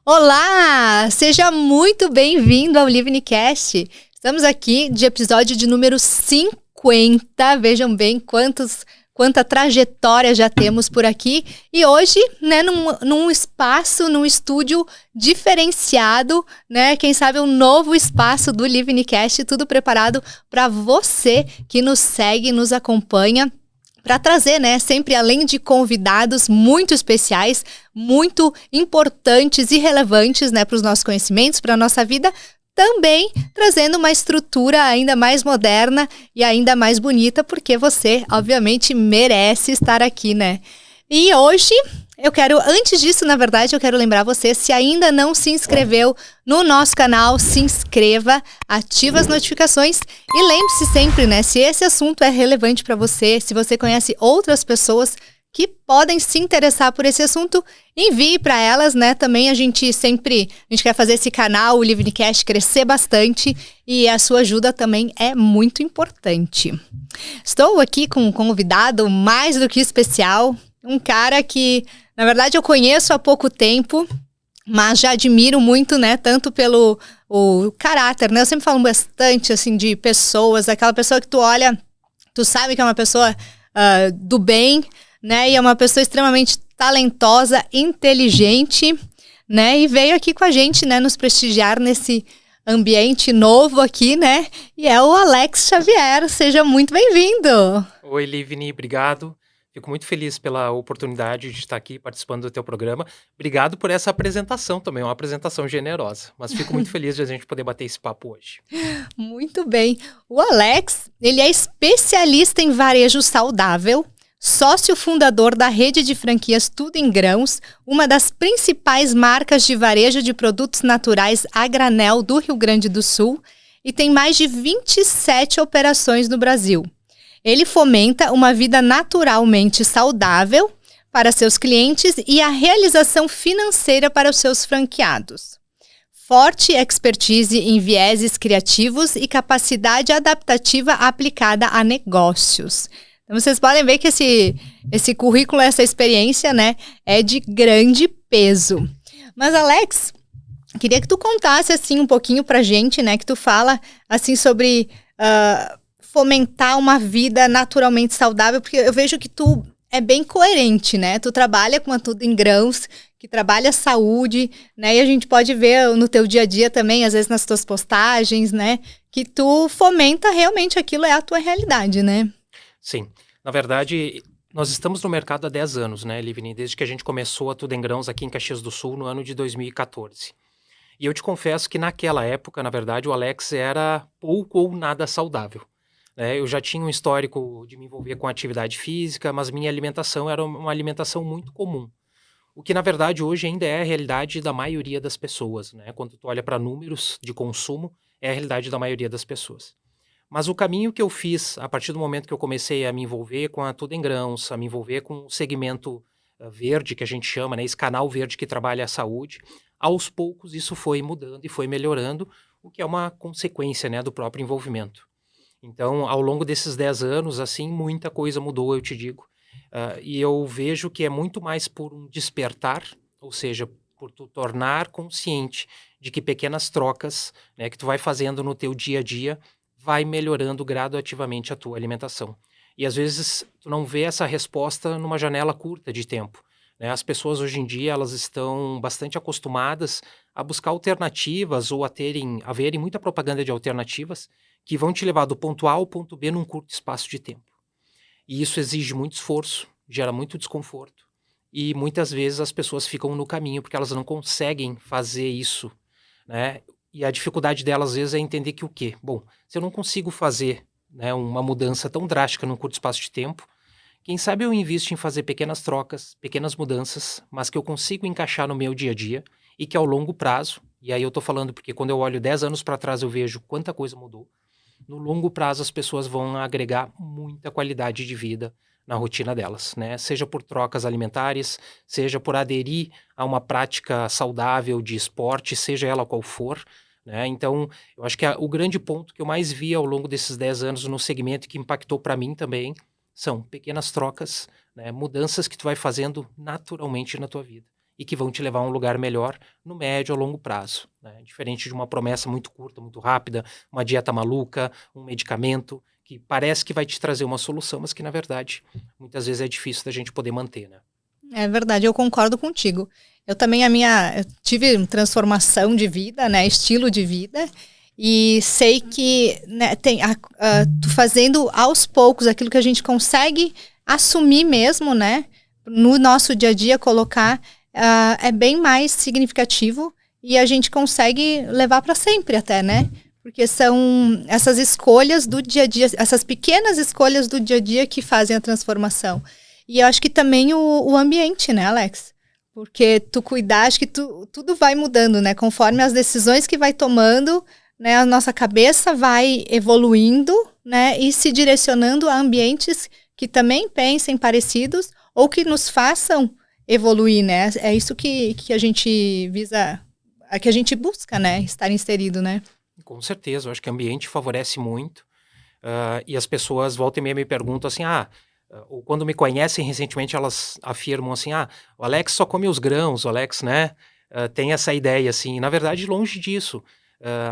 Olá! Seja muito bem-vindo ao Livnicast. Estamos aqui de episódio de número 50. Vejam bem quanta trajetória já temos por aqui. E hoje, né, num espaço, num estúdio diferenciado, né? Quem sabe um novo espaço do Livnicast, tudo preparado para você que nos segue, nos acompanha, para trazer, né, sempre além de convidados muito especiais, muito importantes e relevantes, né, para os nossos conhecimentos, para a nossa vida, também trazendo uma estrutura ainda mais moderna e ainda mais bonita, porque você, obviamente, merece estar aqui, né? E hoje, antes disso, na verdade, eu quero lembrar você, se ainda não se inscreveu no nosso canal, se inscreva, ativa as notificações e lembre-se sempre, né, se esse assunto é relevante para você, se você conhece outras pessoas que podem se interessar por esse assunto, envie para elas, né? Também a gente quer fazer esse canal, o Livnicast, crescer bastante e a sua ajuda também é muito importante. Estou aqui com um convidado mais do que especial, um cara que, na verdade, eu conheço há pouco tempo, mas já admiro muito, né? Tanto pelo o caráter, né? Eu sempre falo bastante, assim, de pessoas, aquela pessoa que tu olha, tu sabe que é uma pessoa do bem, né? E é uma pessoa extremamente talentosa, inteligente, né? E veio aqui com a gente, né? Nos prestigiar nesse ambiente novo aqui, né? E é o Alex Xavier. Seja muito bem-vindo! Oi, Livni, obrigado. Fico muito feliz pela oportunidade de estar aqui participando do teu programa. Obrigado por essa apresentação também, uma apresentação generosa. Mas fico muito feliz de a gente poder bater esse papo hoje. Muito bem. O Alex, ele é especialista em varejo saudável, sócio fundador da rede de franquias Tudo em Grãos, uma das principais marcas de varejo de produtos naturais a granel do Rio Grande do Sul e tem mais de 27 operações no Brasil. Ele fomenta uma vida naturalmente saudável para seus clientes e a realização financeira para os seus franqueados. Forte expertise em vieses criativos e capacidade adaptativa aplicada a negócios. Então, vocês podem ver que esse currículo, essa experiência, né, é de grande peso. Mas, Alex, queria que tu contasse, assim, um pouquinho pra gente, né, que tu fala, assim, sobre fomentar uma vida naturalmente saudável, porque eu vejo que tu é bem coerente, né? Tu trabalha com a Tudo em Grãos, que trabalha saúde, né? E a gente pode ver no teu dia a dia também, às vezes nas tuas postagens, né? Que tu fomenta realmente aquilo, é a tua realidade, né? Sim, na verdade, nós estamos no mercado há 10 anos, né, Livni? Desde que a gente começou a Tudo em Grãos aqui em Caxias do Sul, no ano de 2014. E eu te confesso que naquela época, na verdade, o Alex era pouco ou nada saudável. Eu já tinha um histórico de me envolver com atividade física, mas minha alimentação era uma alimentação muito comum. O que, na verdade, hoje ainda é a realidade da maioria das pessoas, né? Quando tu olha para números de consumo, é a realidade da maioria das pessoas. Mas o caminho que eu fiz, a partir do momento que eu comecei a me envolver com a Tudo em Grãos, a me envolver com o segmento verde, que a gente chama, né? Esse canal verde que trabalha a saúde, aos poucos isso foi mudando e foi melhorando, o que é uma consequência, né, do próprio envolvimento. Então, ao longo desses 10 anos, assim, muita coisa mudou, eu te digo. E eu vejo que é muito mais por um despertar, ou seja, por tu tornar consciente de que pequenas trocas, né, que tu vai fazendo no teu dia a dia, vai melhorando gradativamente a tua alimentação. E às vezes tu não vê essa resposta numa janela curta de tempo, né? As pessoas hoje em dia, elas estão bastante acostumadas a buscar alternativas ou a verem muita propaganda de alternativas que vão te levar do ponto A ao ponto B num curto espaço de tempo. E isso exige muito esforço, gera muito desconforto. E muitas vezes as pessoas ficam no caminho porque elas não conseguem fazer isso, né? E a dificuldade delas, às vezes, é entender que o quê? Bom, se eu não consigo fazer, né, uma mudança tão drástica num curto espaço de tempo, quem sabe eu invisto em fazer pequenas trocas, pequenas mudanças, mas que eu consigo encaixar no meu dia a dia e que ao longo prazo, e aí eu tô falando porque quando eu olho 10 anos para trás eu vejo quanta coisa mudou, no longo prazo as pessoas vão agregar muita qualidade de vida na rotina delas, né? Seja por trocas alimentares, seja por aderir a uma prática saudável de esporte, seja ela qual for, né? Então, eu acho que o grande ponto que eu mais vi ao longo desses 10 anos no segmento e que impactou para mim também são pequenas trocas, né? Mudanças que tu vai fazendo naturalmente na tua vida. e que vão te levar a um lugar melhor no médio a longo prazo, né? Diferente de uma promessa muito curta, muito rápida, uma dieta maluca, um medicamento que parece que vai te trazer uma solução, mas que na verdade muitas vezes é difícil da gente poder manter, né? É verdade, eu concordo contigo. Eu também, eu tive transformação de vida, né, estilo de vida, e sei que, né, tu fazendo aos poucos aquilo que a gente consegue assumir mesmo, né, no nosso dia a dia, colocar, é bem mais significativo e a gente consegue levar para sempre até, né? Porque são essas escolhas do dia a dia, essas pequenas escolhas do dia a dia que fazem a transformação. E eu acho que também o ambiente, né, Alex? Porque tu cuidar, acho que tudo vai mudando, né? Conforme as decisões que vai tomando, né, a nossa cabeça vai evoluindo, né, e se direcionando a ambientes que também pensem parecidos ou que nos façam evoluir, né? É isso que a gente visa, que a gente busca, né? Estar inserido, né? Com certeza, eu acho que o ambiente favorece muito. E as pessoas volta e meia me perguntam assim, ou quando me conhecem recentemente, elas afirmam assim, o Alex só come os grãos, o Alex, né, tem essa ideia assim. Na verdade, longe disso.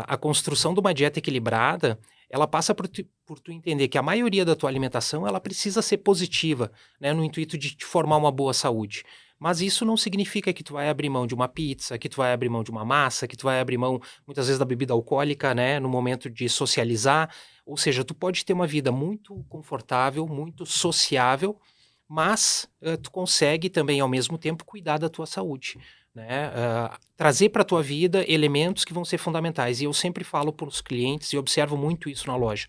A construção de uma dieta equilibrada, ela passa por tu entender que a maioria da tua alimentação, ela precisa ser positiva, né, no intuito de te formar uma boa saúde. Mas isso não significa que tu vai abrir mão de uma pizza, que tu vai abrir mão de uma massa, que tu vai abrir mão, muitas vezes, da bebida alcoólica, né, no momento de socializar. Ou seja, tu pode ter uma vida muito confortável, muito sociável, mas tu consegue também, ao mesmo tempo, cuidar da tua saúde, né? Trazer para a tua vida elementos que vão ser fundamentais. E eu sempre falo para os clientes, e observo muito isso na loja,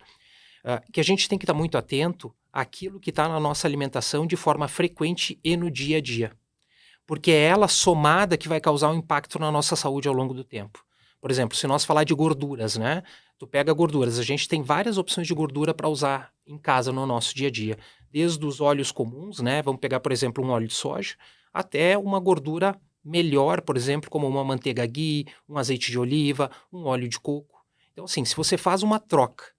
que a gente tem que estar muito atento àquilo que está na nossa alimentação de forma frequente e no dia a dia. Porque é ela somada que vai causar um impacto na nossa saúde ao longo do tempo. Por exemplo, se nós falar de gorduras, né? Tu pega gorduras, a gente tem várias opções de gordura para usar em casa no nosso dia a dia. Desde os óleos comuns, né? Vamos pegar, por exemplo, um óleo de soja, até uma gordura melhor, por exemplo, como uma manteiga ghee, um azeite de oliva, um óleo de coco. Então, assim, se você faz uma troca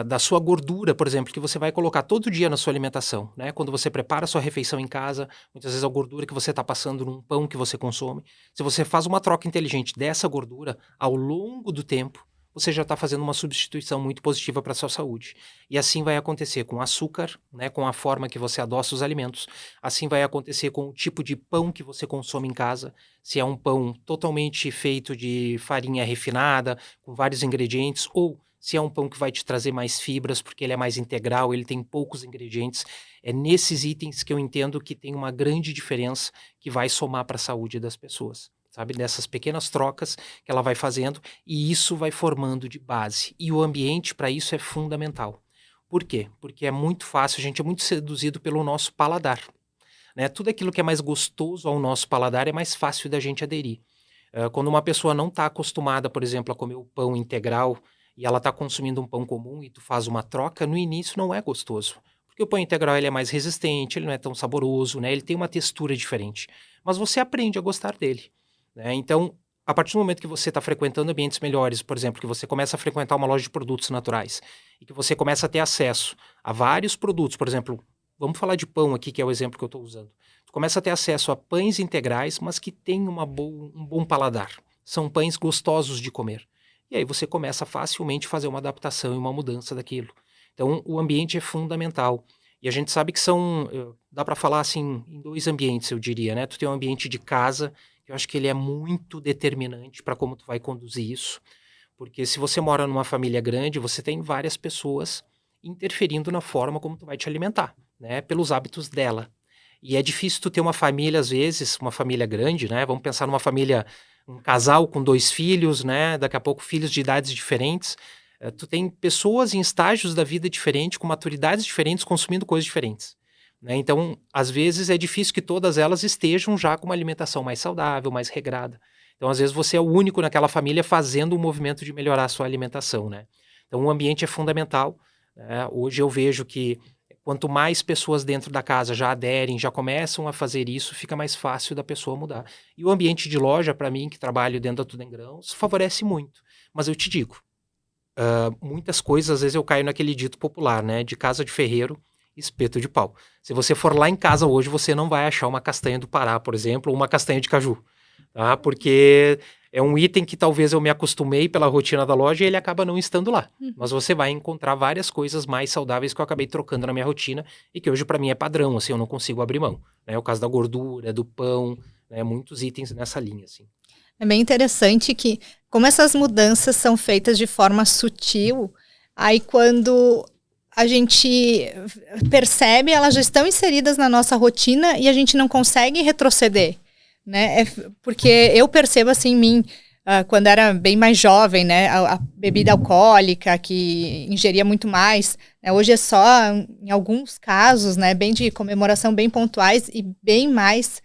da sua gordura, por exemplo, que você vai colocar todo dia na sua alimentação, né? Quando você prepara a sua refeição em casa, muitas vezes a gordura que você está passando num pão que você consome, se você faz uma troca inteligente dessa gordura, ao longo do tempo, você já está fazendo uma substituição muito positiva para a sua saúde. E assim vai acontecer com açúcar, né? Com a forma que você adoça os alimentos. Assim vai acontecer com o tipo de pão que você consome em casa. Se é um pão totalmente feito de farinha refinada, com vários ingredientes, ou se é um pão que vai te trazer mais fibras, porque ele é mais integral, ele tem poucos ingredientes. É nesses itens que eu entendo que tem uma grande diferença que vai somar para a saúde das pessoas, sabe? Dessas pequenas trocas que ela vai fazendo, e isso vai formando de base. E o ambiente para isso é fundamental. Por quê? Porque é muito fácil, a gente é muito seduzido pelo nosso paladar, né? Tudo aquilo que é mais gostoso ao nosso paladar é mais fácil da gente aderir. Quando uma pessoa não está acostumada, por exemplo, a comer o pão integral, e ela está consumindo um pão comum e tu faz uma troca, no início não é gostoso. Porque o pão integral ele é mais resistente, ele não é tão saboroso, né? Ele tem uma textura diferente. Mas você aprende a gostar dele, né? Então, a partir do momento que você está frequentando ambientes melhores, por exemplo, que você começa a frequentar uma loja de produtos naturais e que você começa a ter acesso a vários produtos, por exemplo, vamos falar de pão aqui, que é o exemplo que eu estou usando. Tu começa a ter acesso a pães integrais, mas que têm um bom paladar. São pães gostosos de comer. E aí você começa facilmente a fazer uma adaptação e uma mudança daquilo. Então, o ambiente é fundamental. E a gente sabe que dá para falar assim, em dois ambientes, eu diria, né? Tu tem um ambiente de casa, que eu acho que ele é muito determinante para como tu vai conduzir isso. Porque se você mora numa família grande, você tem várias pessoas interferindo na forma como tu vai te alimentar, né? Pelos hábitos dela. E é difícil tu ter uma família, às vezes, uma família grande, né? Vamos pensar numa família, um casal com 2 filhos, né? Daqui a pouco filhos de idades diferentes. Tu tem pessoas em estágios da vida diferentes, com maturidades diferentes, consumindo coisas diferentes, né? Então, às vezes é difícil que todas elas estejam já com uma alimentação mais saudável, mais regrada. Então, às vezes você é o único naquela família fazendo um movimento de melhorar a sua alimentação, né? Então, o ambiente é fundamental, né? Hoje eu vejo que quanto mais pessoas dentro da casa já aderem, já começam a fazer isso, fica mais fácil da pessoa mudar. E o ambiente de loja, para mim, que trabalho dentro da Tudo em Grãos, favorece muito. Mas eu te digo, muitas coisas, às vezes eu caio naquele dito popular, né? De casa de ferreiro, espeto de pau. Se você for lá em casa hoje, você não vai achar uma castanha do Pará, por exemplo, ou uma castanha de caju, tá? Porque é um item que talvez eu me acostumei pela rotina da loja e ele acaba não estando lá. Mas você vai encontrar várias coisas mais saudáveis que eu acabei trocando na minha rotina e que hoje para mim é padrão, assim, eu não consigo abrir mão. É o caso da gordura, do pão, né? Muitos itens nessa linha, assim. É bem interessante que, como essas mudanças são feitas de forma sutil, aí quando a gente percebe, elas já estão inseridas na nossa rotina e a gente não consegue retroceder, né? Porque eu percebo assim em mim, quando era bem mais jovem, né? A bebida alcoólica, que ingeria muito mais, né? Hoje é só em alguns casos, né? Bem de comemoração, bem pontuais e bem mais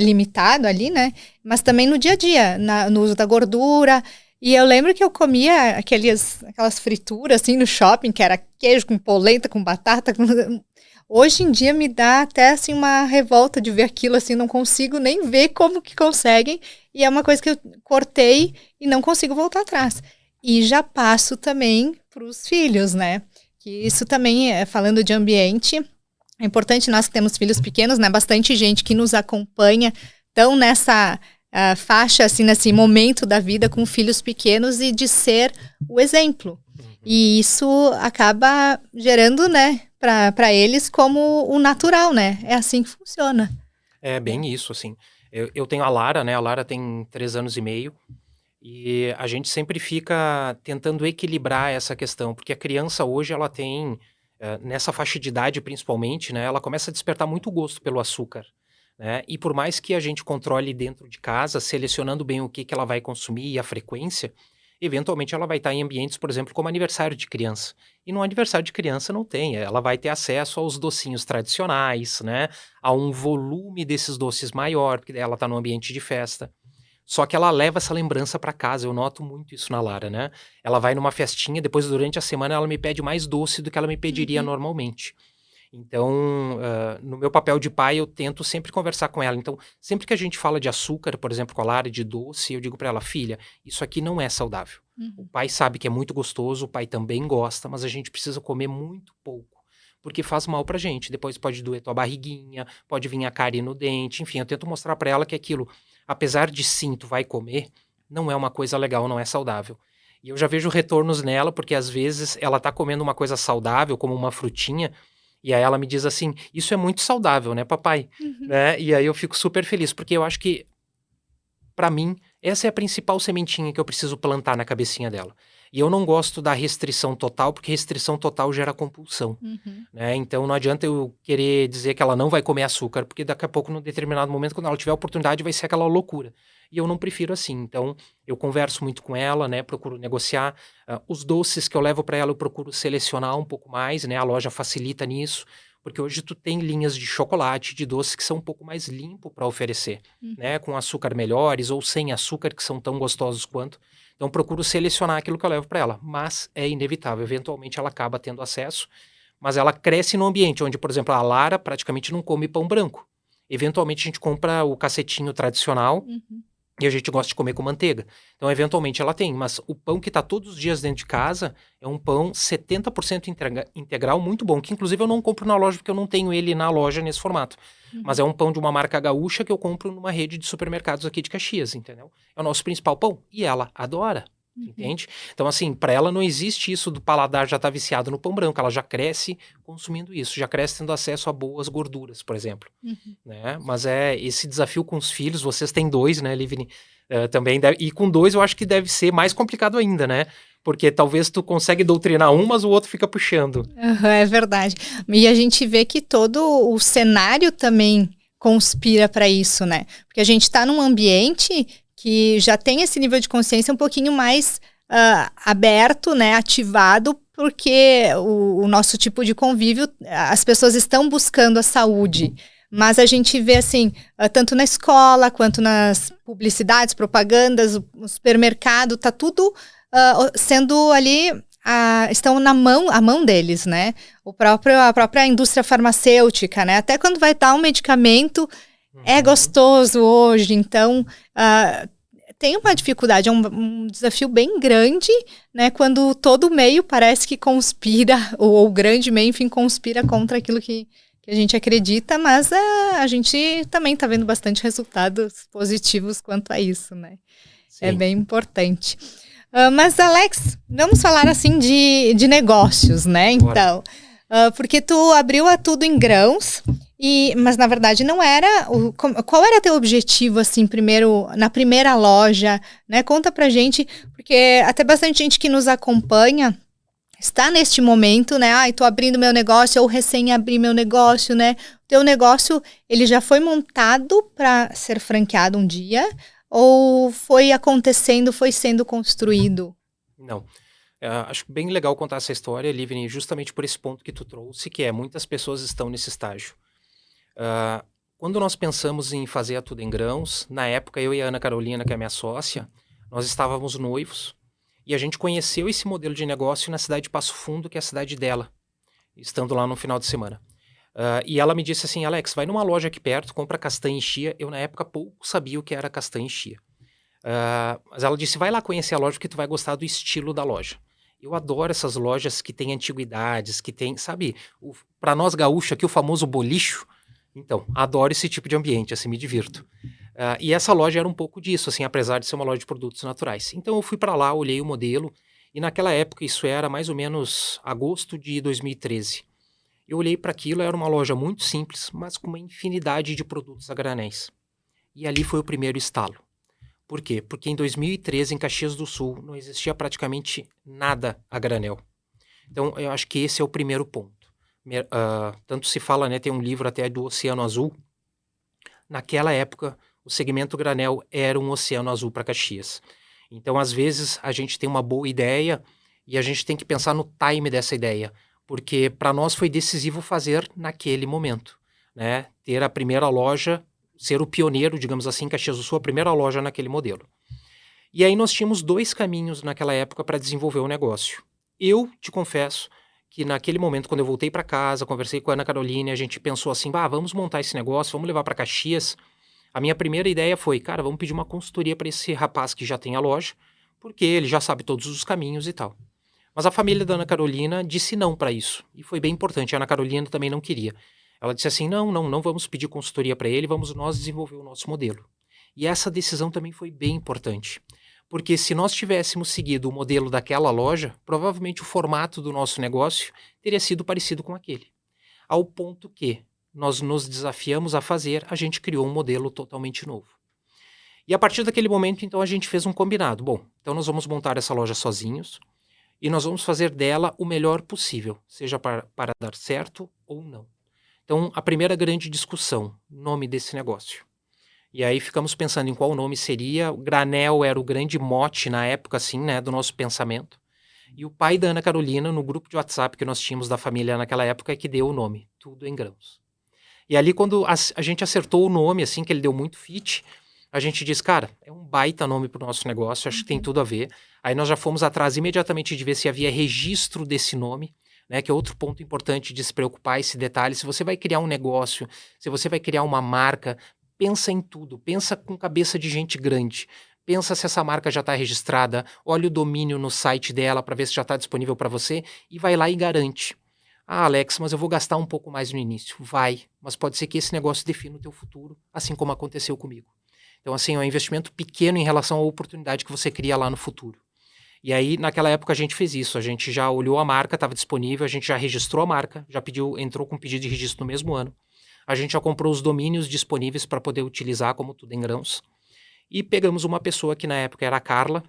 limitado ali, né? Mas também no dia a dia, no uso da gordura. E eu lembro que eu comia aquelas frituras assim no shopping, que era queijo com polenta, com batata. Hoje em dia me dá até assim uma revolta de ver aquilo, assim, não consigo nem ver como que conseguem. E é uma coisa que eu cortei e não consigo voltar atrás. E já passo também para os filhos, né? Que isso também, falando de ambiente, é importante nós que temos filhos pequenos, né? Bastante gente que nos acompanha, estão nessa faixa, assim, nesse momento da vida com filhos pequenos e de ser o exemplo. E isso acaba gerando, né, para eles como o natural, né? É assim que funciona. É bem isso, assim. Eu tenho a Lara, né? A Lara tem 3 anos e meio. E a gente sempre fica tentando equilibrar essa questão, porque a criança hoje, ela tem, nessa faixa de idade principalmente, né? Ela começa a despertar muito gosto pelo açúcar, né? E por mais que a gente controle dentro de casa, selecionando bem o que ela vai consumir e a frequência, eventualmente ela vai estar em ambientes, por exemplo, como aniversário de criança. E no aniversário de criança não tem, ela vai ter acesso aos docinhos tradicionais, né? A um volume desses doces maior, porque ela está no ambiente de festa. Só que ela leva essa lembrança para casa, eu noto muito isso na Lara, né? Ela vai numa festinha, depois durante a semana ela me pede mais doce do que ela me pediria normalmente. Então, no meu papel de pai, eu tento sempre conversar com ela. Então, sempre que a gente fala de açúcar, por exemplo, com a Lara, de doce, eu digo para ela, filha, isso aqui não é saudável. O pai sabe que é muito gostoso, o pai também gosta, mas a gente precisa comer muito pouco, porque faz mal pra gente. Depois pode doer tua barriguinha, pode vir a cárie no dente, enfim, eu tento mostrar para ela que aquilo, apesar de sim, tu vai comer, não é uma coisa legal, não é saudável. E eu já vejo retornos nela, porque às vezes ela tá comendo uma coisa saudável, como uma frutinha, e aí ela me diz assim, isso é muito saudável, né, papai? Né? E aí eu fico super feliz, porque eu acho que, pra mim, essa é a principal sementinha que eu preciso plantar na cabecinha dela. E eu não gosto da restrição total, porque restrição total gera compulsão. Né? Então não adianta eu querer dizer que ela não vai comer açúcar, porque daqui a pouco, num determinado momento, quando ela tiver a oportunidade, vai ser aquela loucura. E eu não prefiro assim. Então eu converso muito com ela, né? Procuro negociar. Os doces que eu levo para ela, eu procuro selecionar um pouco mais, né? A loja facilita nisso, porque hoje tu tem linhas de chocolate, de doces que são um pouco mais limpo para oferecer, né? Com açúcar melhores ou sem açúcar, que são tão gostosos quanto. Então procuro selecionar aquilo que eu levo para ela, mas é inevitável, eventualmente ela acaba tendo acesso, mas ela cresce num ambiente onde, por exemplo, a Lara praticamente não come pão branco. Eventualmente a gente compra o cacetinho tradicional e a gente gosta de comer com manteiga. Então, eventualmente ela tem, mas o pão que está todos os dias dentro de casa é um pão 70% integral, muito bom, que inclusive eu não compro na loja porque eu não tenho ele na loja nesse formato. Mas é um pão de uma marca gaúcha que eu compro numa rede de supermercados aqui de Caxias, entendeu? É o nosso principal pão e ela adora, entende? Então, assim, para ela não existe isso do paladar já estar viciado no pão branco, ela já cresce consumindo isso, já cresce tendo acesso a boas gorduras, por exemplo. Né? Mas é esse desafio com os filhos, vocês têm 2, né, Livni? Também e com 2 eu acho que deve ser mais complicado ainda, né? Porque talvez tu consegue doutrinar um, mas o outro fica puxando. É verdade. E a gente vê que todo o cenário também conspira para isso, né? Porque a gente está num ambiente que já tem esse nível de consciência um pouquinho mais aberto, né? Ativado, porque o nosso tipo de convívio, as pessoas estão buscando a saúde. Mas a gente vê, assim, tanto na escola, quanto nas publicidades, propagandas, o supermercado, tá tudo sendo ali, estão a mão deles, né? A própria indústria farmacêutica, né? Até quando vai estar um medicamento, é gostoso hoje. Então, tem uma dificuldade, é um desafio bem grande, né? Quando todo meio parece que conspira, ou o grande meio, enfim, conspira contra aquilo que a gente acredita, mas a gente também está vendo bastante resultados positivos quanto a isso, né? Sim. É bem importante. Mas, Alex, vamos falar assim de negócios, né? Então, porque tu abriu a Tudo em Grãos, mas na verdade não era. Qual era teu objetivo, assim, primeiro, na primeira loja, né? Conta pra gente, porque até bastante gente que nos acompanha está neste momento, né? Tô abrindo meu negócio, ou recém abri meu negócio, né? O teu negócio, ele já foi montado para ser franqueado um dia? Ou foi acontecendo, foi sendo construído? Não. Acho bem legal contar essa história, Livni, justamente por esse ponto que tu trouxe, que muitas pessoas estão nesse estágio. Quando nós pensamos em fazer a Tudo em Grãos, na época eu e a Ana Carolina, que é minha sócia, nós estávamos noivos e a gente conheceu esse modelo de negócio na cidade de Passo Fundo, que é a cidade dela, estando lá no final de semana. E ela me disse assim, Alex, vai numa loja aqui perto, compra castanha e chia. Eu, na época, pouco sabia o que era castanha e chia. Mas ela disse, vai lá conhecer a loja porque tu vai gostar do estilo da loja. Eu adoro essas lojas que têm antiguidades, que tem, sabe, para nós gaúchos aqui, o famoso bolicho. Então, adoro esse tipo de ambiente, assim, me divirto. E essa loja era um pouco disso, assim, apesar de ser uma loja de produtos naturais. Então, eu fui para lá, olhei o modelo, e naquela época, isso era mais ou menos agosto de 2013. Eu olhei para aquilo, era uma loja muito simples, mas com uma infinidade de produtos a granéis. E ali foi o primeiro estalo. Por quê? Porque em 2013, em Caxias do Sul, não existia praticamente nada a granel. Então, eu acho que esse é o primeiro ponto. Tanto se fala, né, tem um livro até do Oceano Azul. Naquela época, o segmento granel era um oceano azul para Caxias. Então, às vezes, a gente tem uma boa ideia e a gente tem que pensar no time dessa ideia. Porque para nós foi decisivo fazer naquele momento, né? Ter a primeira loja, ser o pioneiro, digamos assim, em Caxias do Sul, a primeira loja naquele modelo. E aí nós tínhamos 2 caminhos naquela época para desenvolver o negócio. Eu te confesso que naquele momento, quando eu voltei para casa, conversei com a Ana Carolina, a gente pensou assim, vamos montar esse negócio, vamos levar para Caxias. A minha primeira ideia foi, cara, vamos pedir uma consultoria para esse rapaz que já tem a loja, porque ele já sabe todos os caminhos e tal. Mas a família da Ana Carolina disse não para isso. E foi bem importante. A Ana Carolina também não queria. Ela disse assim, não vamos pedir consultoria para ele, vamos nós desenvolver o nosso modelo. E essa decisão também foi bem importante. Porque se nós tivéssemos seguido o modelo daquela loja, provavelmente o formato do nosso negócio teria sido parecido com aquele. Ao ponto que nós nos desafiamos a fazer, a gente criou um modelo totalmente novo. E a partir daquele momento, então, a gente fez um combinado. Bom, então nós vamos montar essa loja sozinhos, e nós vamos fazer dela o melhor possível, seja para dar certo ou não. Então, a primeira grande discussão, nome desse negócio. E aí ficamos pensando em qual nome seria. O granel era o grande mote na época, assim, né, do nosso pensamento. E o pai da Ana Carolina, no grupo de WhatsApp que nós tínhamos da família naquela época, é que deu o nome, Tudo em Grãos. E ali, quando a gente acertou o nome, assim, que ele deu muito fit, a gente disse, cara, é um baita nome para o nosso negócio, acho que tem tudo a ver. Aí nós já fomos atrás imediatamente de ver se havia registro desse nome, né, que é outro ponto importante de se preocupar, esse detalhe. Se você vai criar um negócio, se você vai criar uma marca, pensa em tudo, pensa com cabeça de gente grande. Pensa se essa marca já está registrada, olha o domínio no site dela para ver se já está disponível para você e vai lá e garante. Ah, Alex, mas eu vou gastar um pouco mais no início. Vai, mas pode ser que esse negócio defina o teu futuro, assim como aconteceu comigo. Então, assim, é um investimento pequeno em relação à oportunidade que você cria lá no futuro. E aí, naquela época, a gente fez isso. A gente já olhou a marca, estava disponível, a gente já registrou a marca, já entrou com pedido de registro no mesmo ano. A gente já comprou os domínios disponíveis para poder utilizar como Tudo em Grãos. E pegamos uma pessoa que na época era a Carla,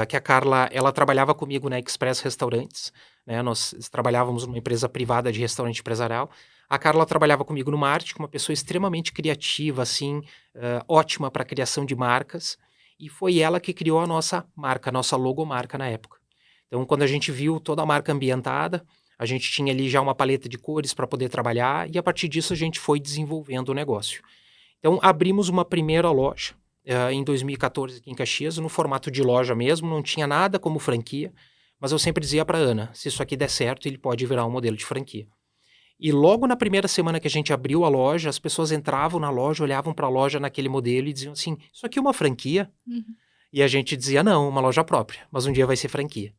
que a Carla, ela trabalhava comigo na Express Restaurantes, né? Nós trabalhávamos numa empresa privada de restaurante empresarial. A Carla trabalhava comigo no marketing, uma pessoa extremamente criativa, assim, ótima para a criação de marcas, e foi ela que criou a nossa marca, a nossa logomarca na época. Então, quando a gente viu toda a marca ambientada, a gente tinha ali já uma paleta de cores para poder trabalhar, e a partir disso a gente foi desenvolvendo o negócio. Então, abrimos uma primeira loja em 2014 aqui em Caxias, no formato de loja mesmo, não tinha nada como franquia, mas eu sempre dizia para Ana, se isso aqui der certo, ele pode virar um modelo de franquia. E logo na primeira semana que a gente abriu a loja, as pessoas entravam na loja, olhavam para a loja naquele modelo e diziam assim, isso aqui é uma franquia? Uhum. E a gente dizia, não, uma loja própria, mas um dia vai ser franquia,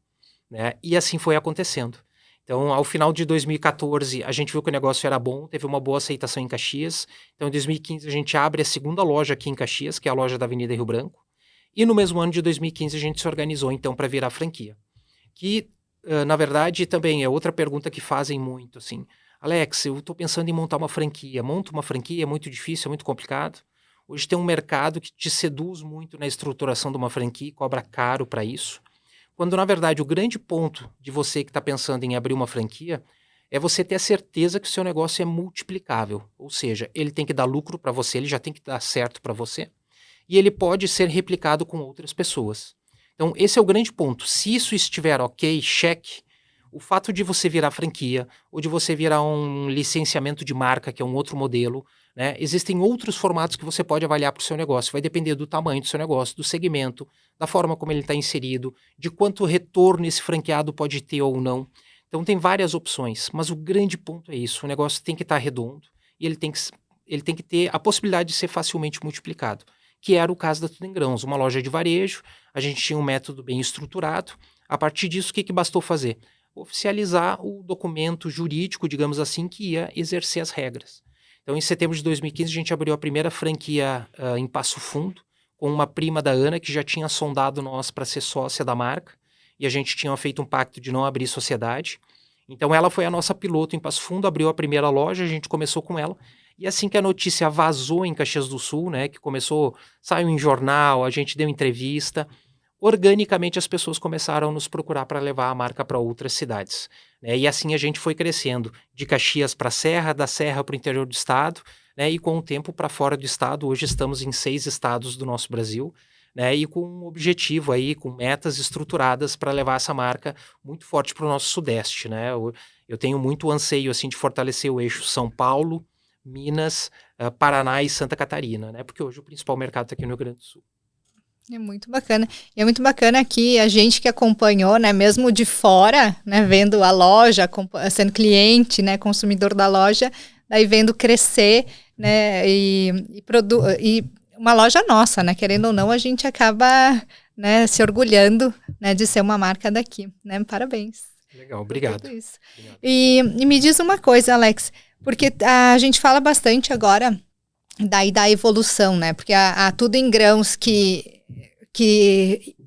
né? E assim foi acontecendo. Então, ao final de 2014, a gente viu que o negócio era bom, teve uma boa aceitação em Caxias. Então, em 2015, a gente abre a segunda loja aqui em Caxias, que é a loja da Avenida Rio Branco. E no mesmo ano de 2015, a gente se organizou, então, para virar franquia. Que, na verdade, também é outra pergunta que fazem muito, assim. Alex, eu estou pensando em montar uma franquia. Monta uma franquia, é muito difícil, é muito complicado. Hoje tem um mercado que te seduz muito na estruturação de uma franquia e cobra caro para isso. Quando, na verdade, o grande ponto de você que está pensando em abrir uma franquia é você ter a certeza que o seu negócio é multiplicável. Ou seja, ele tem que dar lucro para você, ele já tem que dar certo para você. E ele pode ser replicado com outras pessoas. Então, esse é o grande ponto. Se isso estiver ok, cheque, o fato de você virar franquia ou de você virar um licenciamento de marca, que é um outro modelo, né? Existem outros formatos que você pode avaliar para o seu negócio. Vai depender do tamanho do seu negócio, do segmento, da forma como ele está inserido, de quanto retorno esse franqueado pode ter ou não. Então, tem várias opções, mas o grande ponto é isso. O negócio tem que estar redondo e ele tem que ter a possibilidade de ser facilmente multiplicado, que era o caso da Tudo em Grãos, uma loja de varejo. A gente tinha um método bem estruturado. A partir disso, o que bastou fazer? Oficializar o documento jurídico, digamos assim, que ia exercer as regras. Então, em setembro de 2015, a gente abriu a primeira franquia em Passo Fundo, com uma prima da Ana, que já tinha sondado nós para ser sócia da marca, e a gente tinha feito um pacto de não abrir sociedade. Então, ela foi a nossa piloto em Passo Fundo, abriu a primeira loja, a gente começou com ela, e assim que a notícia vazou em Caxias do Sul, né, que começou, saiu em jornal, a gente deu entrevista, organicamente as pessoas começaram a nos procurar para levar a marca para outras cidades, né? E assim a gente foi crescendo, de Caxias para a Serra, da Serra para o interior do estado, né? E com o tempo para fora do estado. Hoje estamos em 6 estados do nosso Brasil, né? E com um objetivo aí, com metas estruturadas para levar essa marca muito forte para o nosso sudeste, né? Eu tenho muito anseio assim de fortalecer o eixo São Paulo, Minas, Paraná e Santa Catarina, né? Porque hoje o principal mercado está aqui no Rio Grande do Sul. É muito bacana. E é muito bacana que a gente que acompanhou, né, mesmo de fora, né, vendo a loja, sendo cliente, né, consumidor da loja, daí vendo crescer, né, e uma loja nossa, né, querendo ou não, a gente acaba, né, se orgulhando, né, de ser uma marca daqui, né, parabéns. Legal, obrigado. Tudo isso. Obrigado. E me diz uma coisa, Alex, porque a gente fala bastante agora daí da evolução, né, porque a Tudo em Grãos que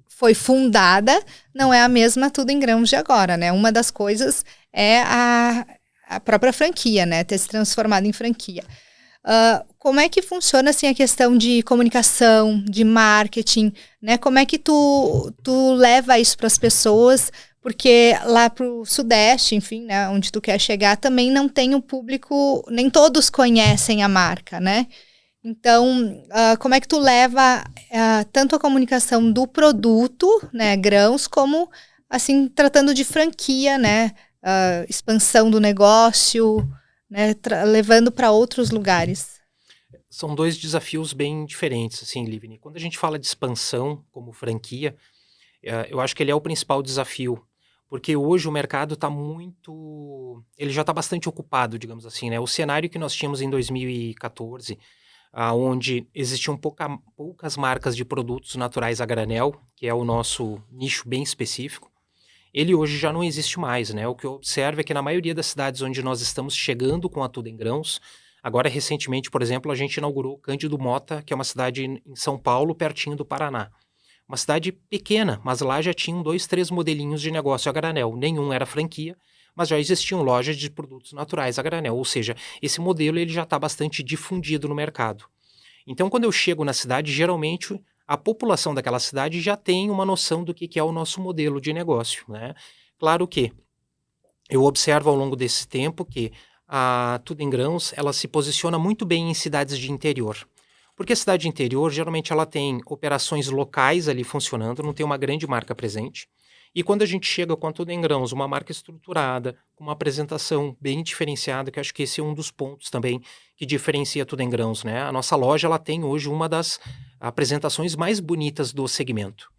foi fundada, não é a mesma Tudo em Grãos de agora, né? Uma das coisas é a própria franquia, né? Ter se transformado em franquia. Como é que funciona, assim, a questão de comunicação, de marketing, né? Como é que tu leva isso para as pessoas? Porque lá para o Sudeste, enfim, né? Onde tu quer chegar, também não tem um público, nem todos conhecem a marca, né? Então, como é que tu leva tanto a comunicação do produto, né, grãos, como, assim, tratando de franquia, né, expansão do negócio, né, levando para outros lugares? São 2 desafios bem diferentes, assim, Livni. Quando a gente fala de expansão como franquia, eu acho que ele é o principal desafio, porque hoje o mercado está ele já está bastante ocupado, digamos assim, né? O cenário que nós tínhamos em 2014, onde existiam poucas marcas de produtos naturais a granel, que é o nosso nicho bem específico, ele hoje já não existe mais, né? O que eu observo é que na maioria das cidades onde nós estamos chegando com a Tudo em Grãos, agora recentemente, por exemplo, a gente inaugurou Cândido Mota, que é uma cidade em São Paulo, pertinho do Paraná. Uma cidade pequena, mas lá já tinham 2, 3 modelinhos de negócio a granel. Nenhum era franquia, mas já existiam lojas de produtos naturais a granel, ou seja, esse modelo ele já está bastante difundido no mercado. Então, quando eu chego na cidade, geralmente a população daquela cidade já tem uma noção do que é o nosso modelo de negócio, né? Claro que eu observo ao longo desse tempo que a Tudo em Grãos ela se posiciona muito bem em cidades de interior. Porque a cidade de interior, geralmente, ela tem operações locais ali funcionando, não tem uma grande marca presente. E quando a gente chega com a Tudo em Grãos, uma marca estruturada, com uma apresentação bem diferenciada, que eu acho que esse é um dos pontos também que diferencia Tudo em Grãos, né? A nossa loja, ela tem hoje uma das apresentações mais bonitas do segmento,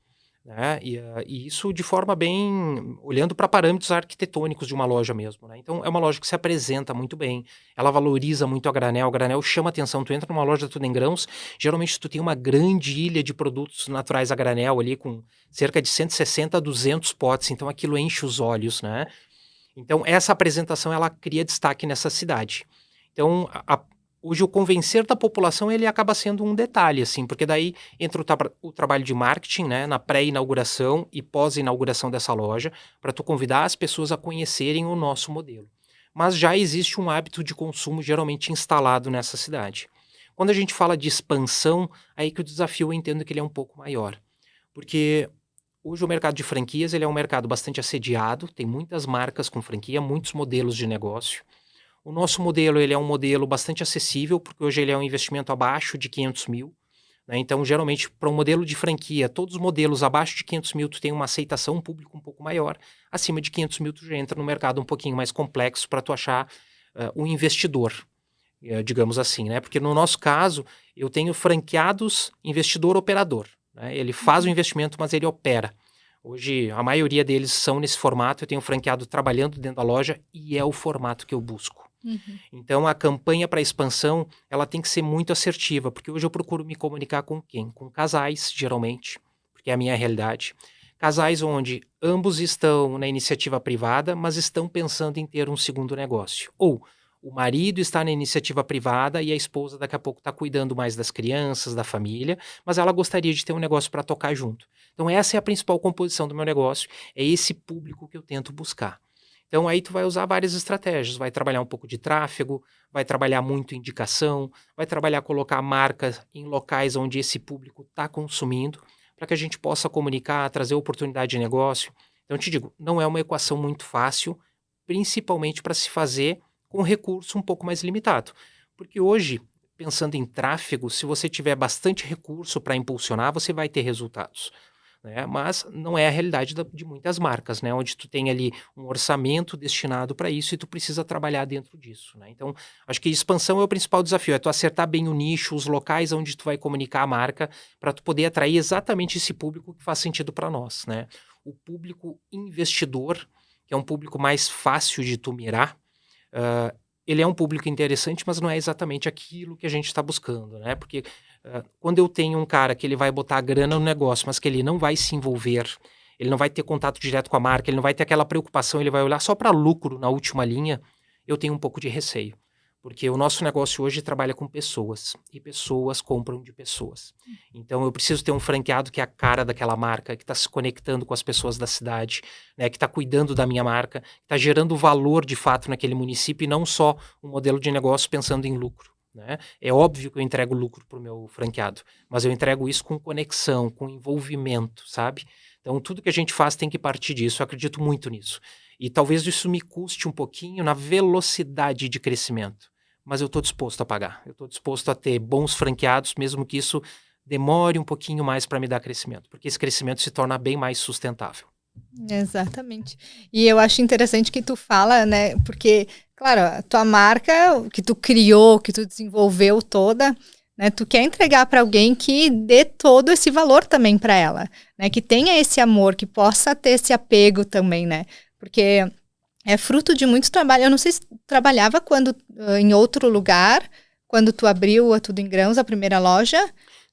né? E isso de forma bem, olhando para parâmetros arquitetônicos de uma loja mesmo, né? Então é uma loja que se apresenta muito bem, ela valoriza muito a granel chama atenção. Tu entra numa loja Tudo em Grãos, geralmente tu tem uma grande ilha de produtos naturais a granel ali com cerca de 160 a 200 potes, então aquilo enche os olhos, né? Então essa apresentação ela cria destaque nessa cidade. Então hoje o convencer da população ele acaba sendo um detalhe, assim, porque daí entra o trabalho de marketing, né, na pré-inauguração e pós-inauguração dessa loja, para tu convidar as pessoas a conhecerem o nosso modelo. Mas já existe um hábito de consumo geralmente instalado nessa cidade. Quando a gente fala de expansão, aí que o desafio eu entendo que ele é um pouco maior. Porque hoje o mercado de franquias ele é um mercado bastante assediado, tem muitas marcas com franquia, muitos modelos de negócio. O nosso modelo ele é um modelo bastante acessível, porque hoje ele é um investimento abaixo de 500 mil. Né? Então, geralmente, para um modelo de franquia, todos os modelos abaixo de 500 mil, tu tem uma aceitação, um público um pouco maior. Acima de 500 mil, tu já entra no mercado um pouquinho mais complexo para tu achar um investidor, digamos assim. Né? Porque no nosso caso, eu tenho franqueados investidor-operador. Né? Ele faz o investimento, mas ele opera. Hoje, a maioria deles são nesse formato. Eu tenho franqueado trabalhando dentro da loja e é o formato que eu busco. Então, a campanha para expansão, ela tem que ser muito assertiva, porque hoje eu procuro me comunicar com quem? Com casais, geralmente, porque é a minha realidade. Casais onde ambos estão na iniciativa privada, mas estão pensando em ter um segundo negócio. Ou o marido está na iniciativa privada e a esposa daqui a pouco está cuidando mais das crianças, da família, mas ela gostaria de ter um negócio para tocar junto. Então, essa é a principal composição do meu negócio, é esse público que eu tento buscar. Então, aí tu vai usar várias estratégias, vai trabalhar um pouco de tráfego, vai trabalhar muito indicação, vai trabalhar colocar marcas em locais onde esse público está consumindo, para que a gente possa comunicar, trazer oportunidade de negócio. Então, eu te digo, não é uma equação muito fácil, principalmente para se fazer com recurso um pouco mais limitado. Porque hoje, pensando em tráfego, se você tiver bastante recurso para impulsionar, você vai ter resultados. Né? Mas não é a realidade de muitas marcas, né? Onde tu tem ali um orçamento destinado para isso e tu precisa trabalhar dentro disso. Né? Então, acho que expansão é o principal desafio, é tu acertar bem o nicho, os locais onde tu vai comunicar a marca, para tu poder atrair exatamente esse público que faz sentido para nós. Né? O público investidor, que é um público mais fácil de tu mirar, ele é um público interessante, mas não é exatamente aquilo que a gente está buscando, né? Porque quando eu tenho um cara que ele vai botar grana no negócio, mas que ele não vai se envolver, ele não vai ter contato direto com a marca, ele não vai ter aquela preocupação, ele vai olhar só para lucro na última linha, eu tenho um pouco de receio. Porque o nosso negócio hoje trabalha com pessoas, e pessoas compram de pessoas. Então eu preciso ter um franqueado que é a cara daquela marca, que está se conectando com as pessoas da cidade, né, que está cuidando da minha marca, que está gerando valor de fato naquele município e não só um modelo de negócio pensando em lucro. Né? É óbvio que eu entrego lucro para o meu franqueado, mas eu entrego isso com conexão, com envolvimento, sabe? Então tudo que a gente faz tem que partir disso, eu acredito muito nisso. E talvez isso me custe um pouquinho na velocidade de crescimento, mas eu estou disposto a pagar. Eu estou disposto a ter bons franqueados, mesmo que isso demore um pouquinho mais para me dar crescimento, porque esse crescimento se torna bem mais sustentável. Exatamente. E eu acho interessante que tu fala, né? Porque, claro, a tua marca, que tu criou, que tu desenvolveu toda, né? Tu quer entregar para alguém que dê todo esse valor também para ela, né? Que tenha esse amor, que possa ter esse apego também, né? Porque é fruto de muito trabalho. Eu não sei se tu trabalhava quando em outro lugar, quando tu abriu a Tudo em Grãos, a primeira loja?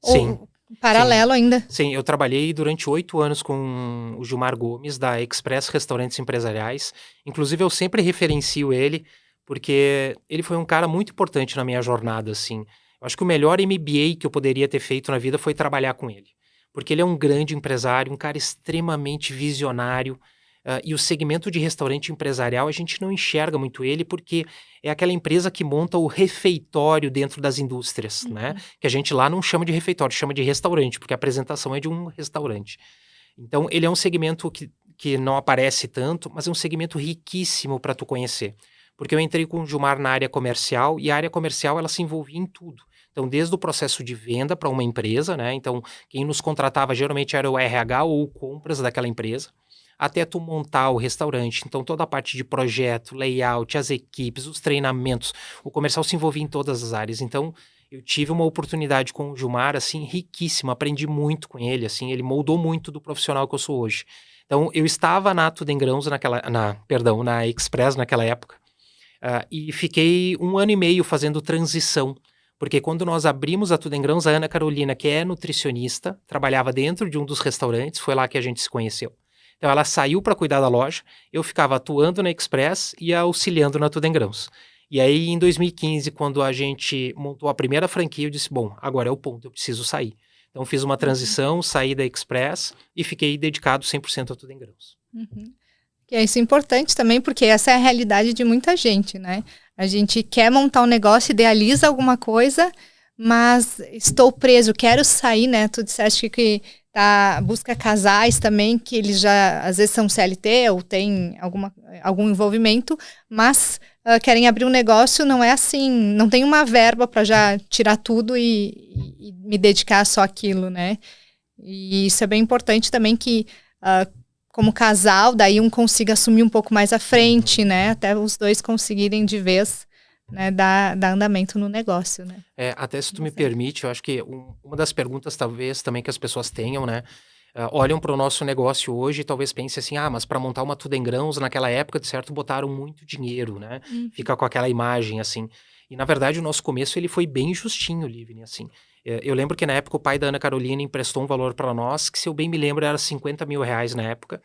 Sim. Ou paralelo ainda? Sim, eu trabalhei durante 8 anos com o Gilmar Gomes, da Express Restaurantes Empresariais. Inclusive, eu sempre referencio ele, porque ele foi um cara muito importante na minha jornada, assim. Eu acho que o melhor MBA que eu poderia ter feito na vida foi trabalhar com ele. Porque ele é um grande empresário, um cara extremamente visionário, e o segmento de restaurante empresarial, a gente não enxerga muito ele, porque é aquela empresa que monta o refeitório dentro das indústrias, né? Que a gente lá não chama de refeitório, chama de restaurante, porque a apresentação é de um restaurante. Então, ele é um segmento que não aparece tanto, mas é um segmento riquíssimo para tu conhecer. Porque eu entrei com o Gilmar na área comercial, e a área comercial, ela se envolvia em tudo. Então, desde o processo de venda para uma empresa, né? Então, quem nos contratava geralmente era o RH ou compras daquela empresa, até tu montar o restaurante. Então, toda a parte de projeto, layout, as equipes, os treinamentos, o comercial se envolvia em todas as áreas. Então, eu tive uma oportunidade com o Gilmar, assim, riquíssima, aprendi muito com ele, assim, ele moldou muito do profissional que eu sou hoje. Então, eu estava na Tudo em Grãos na Express naquela época, e fiquei 1 ano e meio fazendo transição, porque quando nós abrimos a Tudo em Grãos, a Ana Carolina, que é nutricionista, trabalhava dentro de um dos restaurantes, foi lá que a gente se conheceu. Então, ela saiu para cuidar da loja, eu ficava atuando na Express e auxiliando na Tudo em Grãos. E aí, em 2015, quando a gente montou a primeira franquia, eu disse, bom, agora é o ponto, eu preciso sair. Então, fiz uma transição, saí da Express e fiquei dedicado 100% a Tudo em Grãos. Uhum. Que isso é importante também, porque essa é a realidade de muita gente, né? A gente quer montar um negócio, idealiza alguma coisa, mas estou preso, quero sair, né? Tu disseste que busca casais também, que eles já, às vezes, são CLT ou têm algum envolvimento, mas querem abrir um negócio, não é assim, não tem uma verba para já tirar tudo e me dedicar só àquilo, né? E isso é bem importante também que... como casal, daí um consiga assumir um pouco mais à frente, né? Até os dois conseguirem de vez, né, dar andamento no negócio, né? Até se tu me permite, eu acho que uma das perguntas talvez também que as pessoas tenham, né? Olham para o nosso negócio hoje e talvez pensem assim, mas para montar uma Tudo em Grãos, naquela época, de certo, botaram muito dinheiro, né? Fica com aquela imagem, assim. E, na verdade, o nosso começo, ele foi bem justinho, Livni, assim. Eu lembro que, na época, o pai da Ana Carolina emprestou um valor para nós, que, se eu bem me lembro, era 50 mil reais na época.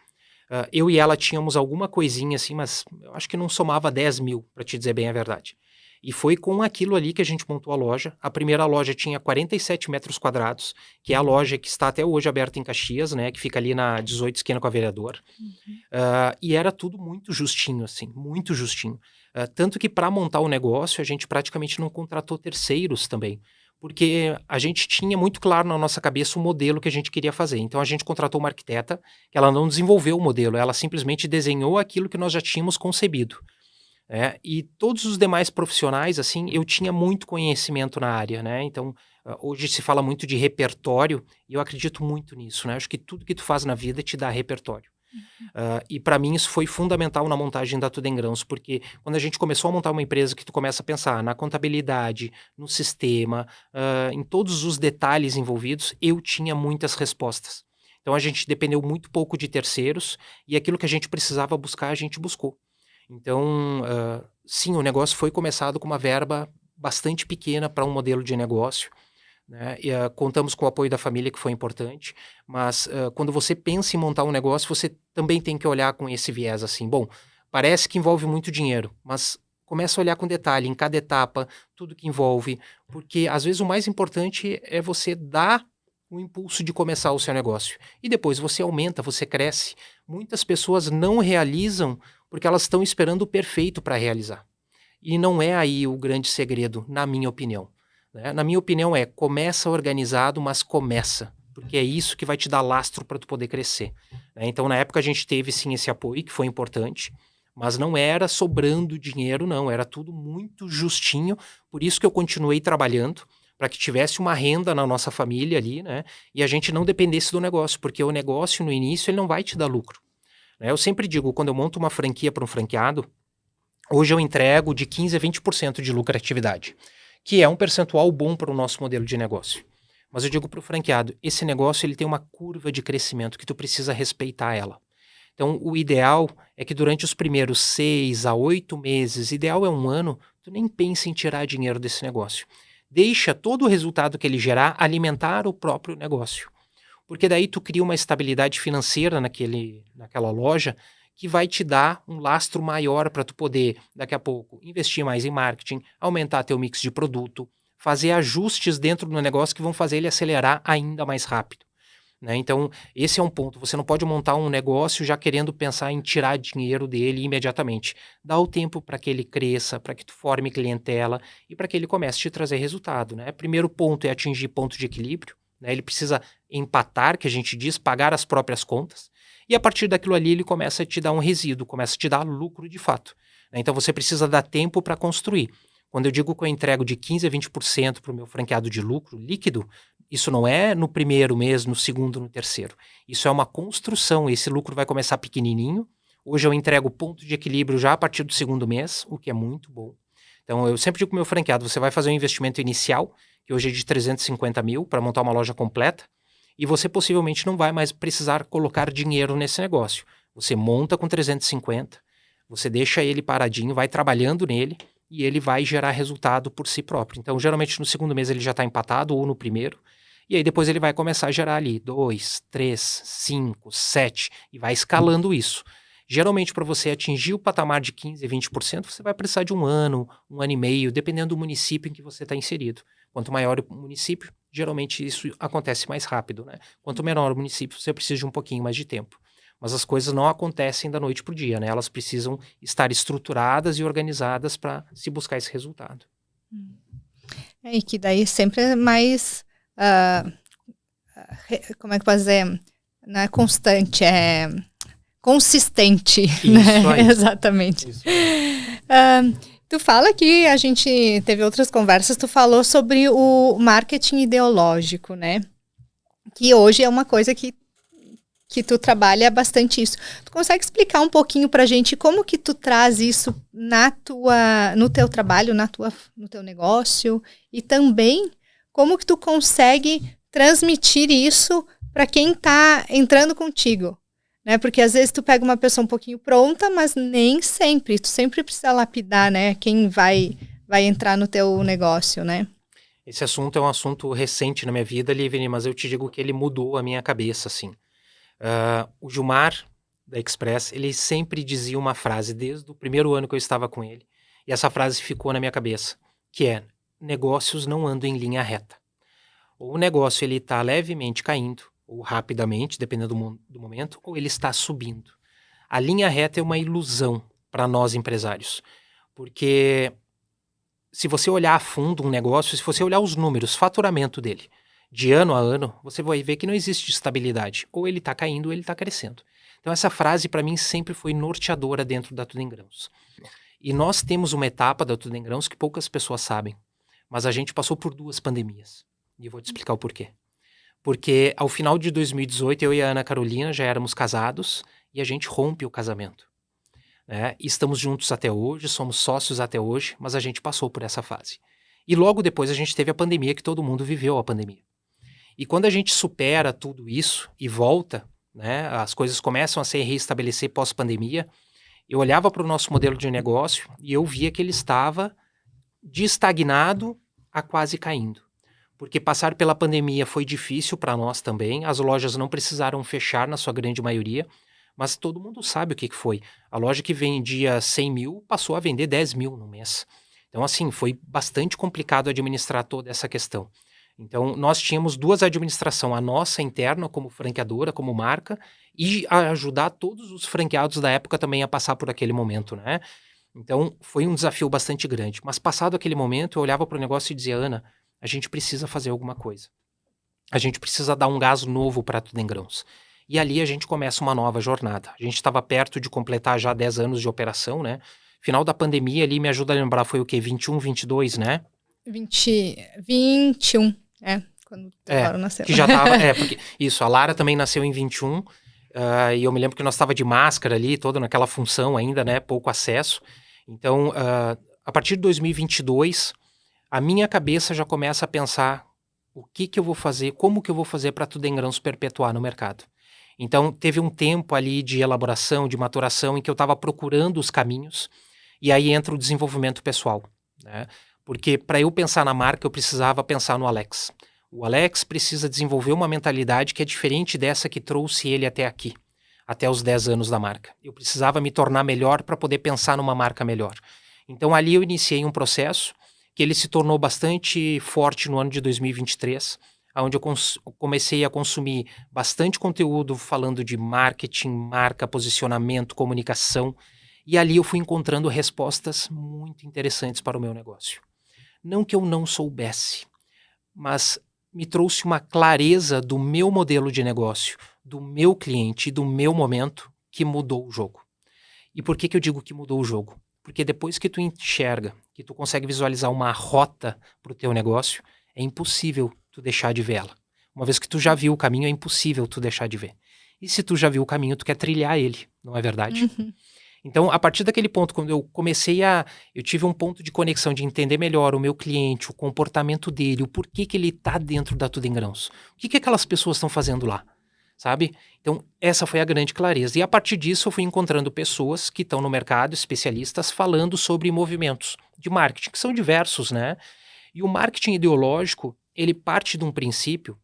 Eu e ela tínhamos alguma coisinha, assim, mas eu acho que não somava 10 mil, para te dizer bem a verdade. E foi com aquilo ali que a gente montou a loja. A primeira loja tinha 47 metros quadrados, que é a loja que está até hoje aberta em Caxias, né? Que fica ali na 18 esquina com a Vereador. E era tudo muito justinho, assim, muito justinho. Tanto que para montar o negócio, a gente praticamente não contratou terceiros também. Porque a gente tinha muito claro na nossa cabeça o modelo que a gente queria fazer. Então, a gente contratou uma arquiteta, que ela não desenvolveu o modelo, ela simplesmente desenhou aquilo que nós já tínhamos concebido. E todos os demais profissionais, assim, eu tinha muito conhecimento na área, né? Então, hoje se fala muito de repertório e eu acredito muito nisso, né? Acho que tudo que tu faz na vida te dá repertório. E para mim isso foi fundamental na montagem da Tudo em Grãos, porque quando a gente começou a montar uma empresa que tu começa a pensar na contabilidade, no sistema, em todos os detalhes envolvidos, eu tinha muitas respostas. Então a gente dependeu muito pouco de terceiros e aquilo que a gente precisava buscar, a gente buscou. Então, sim, o negócio foi começado com uma verba bastante pequena para um modelo de negócio, né? E, contamos com o apoio da família, que foi importante, mas quando você pensa em montar um negócio, você também tem que olhar com esse viés assim, bom, parece que envolve muito dinheiro, mas começa a olhar com detalhe, em cada etapa, tudo que envolve, porque às vezes o mais importante é você dar o impulso de começar o seu negócio, e depois você aumenta, você cresce. Muitas pessoas não realizam porque elas estão esperando o perfeito para realizar. E não é aí o grande segredo, na minha opinião. Né? Na minha opinião começa organizado, mas começa. Porque é isso que vai te dar lastro para tu poder crescer. Né? Então, na época, a gente teve sim esse apoio, que foi importante, mas não era sobrando dinheiro, não. Era tudo muito justinho. Por isso que eu continuei trabalhando, para que tivesse uma renda na nossa família ali, né? E a gente não dependesse do negócio, porque o negócio, no início, ele não vai te dar lucro. Eu sempre digo, quando eu monto uma franquia para um franqueado, hoje eu entrego de 15% a 20% de lucratividade, que é um percentual bom para o nosso modelo de negócio. Mas eu digo para o franqueado, esse negócio ele tem uma curva de crescimento que tu precisa respeitar ela. Então, o ideal é que durante os primeiros 6 a 8 meses, ideal é 1 ano, tu nem pense em tirar dinheiro desse negócio. Deixa todo o resultado que ele gerar alimentar o próprio negócio. Porque daí tu cria uma estabilidade financeira naquela loja que vai te dar um lastro maior para tu poder, daqui a pouco, investir mais em marketing, aumentar teu mix de produto, fazer ajustes dentro do negócio que vão fazer ele acelerar ainda mais rápido. Né? Então, esse é um ponto. Você não pode montar um negócio já querendo pensar em tirar dinheiro dele imediatamente. Dá o tempo para que ele cresça, para que tu forme clientela e para que ele comece a te trazer resultado. Né? Primeiro ponto é atingir ponto de equilíbrio. Né? Ele precisa empatar, que a gente diz, pagar as próprias contas. E a partir daquilo ali ele começa a te dar um resíduo, começa a te dar lucro de fato. Né? Então você precisa dar tempo para construir. Quando eu digo que eu entrego de 15% a 20% para o meu franqueado de lucro líquido, isso não é no primeiro mês, no segundo, no terceiro. Isso é uma construção, esse lucro vai começar pequenininho. Hoje eu entrego ponto de equilíbrio já a partir do segundo mês, o que é muito bom. Então, eu sempre digo para o meu franqueado, você vai fazer um investimento inicial, que hoje é de 350 mil, para montar uma loja completa, e você possivelmente não vai mais precisar colocar dinheiro nesse negócio. Você monta com 350, você deixa ele paradinho, vai trabalhando nele, e ele vai gerar resultado por si próprio. Então, geralmente no segundo mês ele já está empatado, ou no primeiro, e aí depois ele vai começar a gerar ali 2, 3, 5, 7, e vai escalando isso. Geralmente, para você atingir o patamar de 15%, 20%, você vai precisar de um ano e meio, dependendo do município em que você está inserido. Quanto maior o município, geralmente isso acontece mais rápido, né? Quanto menor o município, você precisa de um pouquinho mais de tempo. Mas as coisas não acontecem da noite para o dia, né? Elas precisam estar estruturadas e organizadas para se buscar esse resultado. E que daí sempre é mais, como é que pode dizer? Não é constante, é consistente. Isso né? aí. Exatamente. Isso aí. Tu fala que a gente teve outras conversas, tu falou sobre o marketing ideológico, né? Que hoje é uma coisa que tu trabalha bastante isso. Tu consegue explicar um pouquinho pra gente como que tu traz isso no teu trabalho, no teu negócio, e também como que tu consegue transmitir isso para quem tá entrando contigo, né? Porque às vezes tu pega uma pessoa um pouquinho pronta, mas nem sempre. Tu sempre precisa lapidar, né? Quem vai entrar no teu negócio, né? Esse assunto é um assunto recente na minha vida, Livni, mas eu te digo que ele mudou a minha cabeça, assim. O Gilmar, da Express, ele sempre dizia uma frase desde o primeiro ano que eu estava com ele, e essa frase ficou na minha cabeça, que é: negócios não andam em linha reta. Ou o negócio ele está levemente caindo, ou rapidamente, dependendo do momento, ou ele está subindo. A linha reta é uma ilusão para nós empresários, porque se você olhar a fundo um negócio, se você olhar os números, faturamento dele, de ano a ano, você vai ver que não existe estabilidade. Ou ele está caindo ou ele está crescendo. Então essa frase para mim sempre foi norteadora dentro da Tudo em Grãos. E nós temos uma etapa da Tudo em Grãos que poucas pessoas sabem, mas a gente passou por 2 pandemias. E eu vou te explicar o porquê. Porque ao final de 2018, eu e a Ana Carolina já éramos casados e a gente rompe o casamento. Né? Estamos juntos até hoje, somos sócios até hoje, mas a gente passou por essa fase. E logo depois a gente teve a pandemia, que todo mundo viveu a pandemia. E quando a gente supera tudo isso e volta, né, as coisas começam a se reestabelecer pós-pandemia, eu olhava para o nosso modelo de negócio e eu via que ele estava de estagnado a quase caindo. Porque passar pela pandemia foi difícil para nós também, as lojas não precisaram fechar na sua grande maioria, mas todo mundo sabe o que foi. A loja que vendia 100 mil passou a vender 10 mil no mês. Então, assim, foi bastante complicado administrar toda essa questão. Então, nós tínhamos 2 administrações, a nossa interna como franqueadora, como marca, e a ajudar todos os franqueados da época também a passar por aquele momento, né? Então, foi um desafio bastante grande. Mas passado aquele momento, eu olhava para o negócio e dizia: Ana, a gente precisa fazer alguma coisa. A gente precisa dar um gás novo para Tudo em Grãos. E ali a gente começa uma nova jornada. A gente estava perto de completar já 10 anos de operação, né? Final da pandemia ali, me ajuda a lembrar, foi o quê? 21, 22, né? 21, quando a Lara nasceu. Que já tava, porque isso, a Lara também nasceu em 21, e eu me lembro que nós estava de máscara ali, toda naquela função ainda, né? Pouco acesso. Então, a partir de 2022, a minha cabeça já começa a pensar o que eu vou fazer, como que eu vou fazer para Tudo em Grãos perpetuar no mercado. Então, teve um tempo ali de elaboração, de maturação, em que eu estava procurando os caminhos, e aí entra o desenvolvimento pessoal, né? Porque para eu pensar na marca, eu precisava pensar no Alex. O Alex precisa desenvolver uma mentalidade que é diferente dessa que trouxe ele até aqui, até os 10 anos da marca. Eu precisava me tornar melhor para poder pensar numa marca melhor. Então, ali eu iniciei um processo que ele se tornou bastante forte no ano de 2023, onde eu comecei a consumir bastante conteúdo falando de marketing, marca, posicionamento, comunicação, e ali eu fui encontrando respostas muito interessantes para o meu negócio. Não que eu não soubesse, mas me trouxe uma clareza do meu modelo de negócio, do meu cliente e do meu momento que mudou o jogo. E por que eu digo que mudou o jogo? Porque depois que tu enxerga, que tu consegue visualizar uma rota para o teu negócio, é impossível tu deixar de ver ela. Uma vez que tu já viu o caminho, é impossível tu deixar de ver. E se tu já viu o caminho, tu quer trilhar ele, não é verdade? Uhum. Então, a partir daquele ponto, quando eu tive um ponto de conexão de entender melhor o meu cliente, o comportamento dele, o porquê que ele está dentro da Tudo em Grãos. O que aquelas pessoas estão fazendo lá, sabe? Então, essa foi a grande clareza. E a partir disso, eu fui encontrando pessoas que estão no mercado, especialistas, falando sobre movimentos de marketing, que são diversos, né? E o marketing ideológico, ele parte de um princípio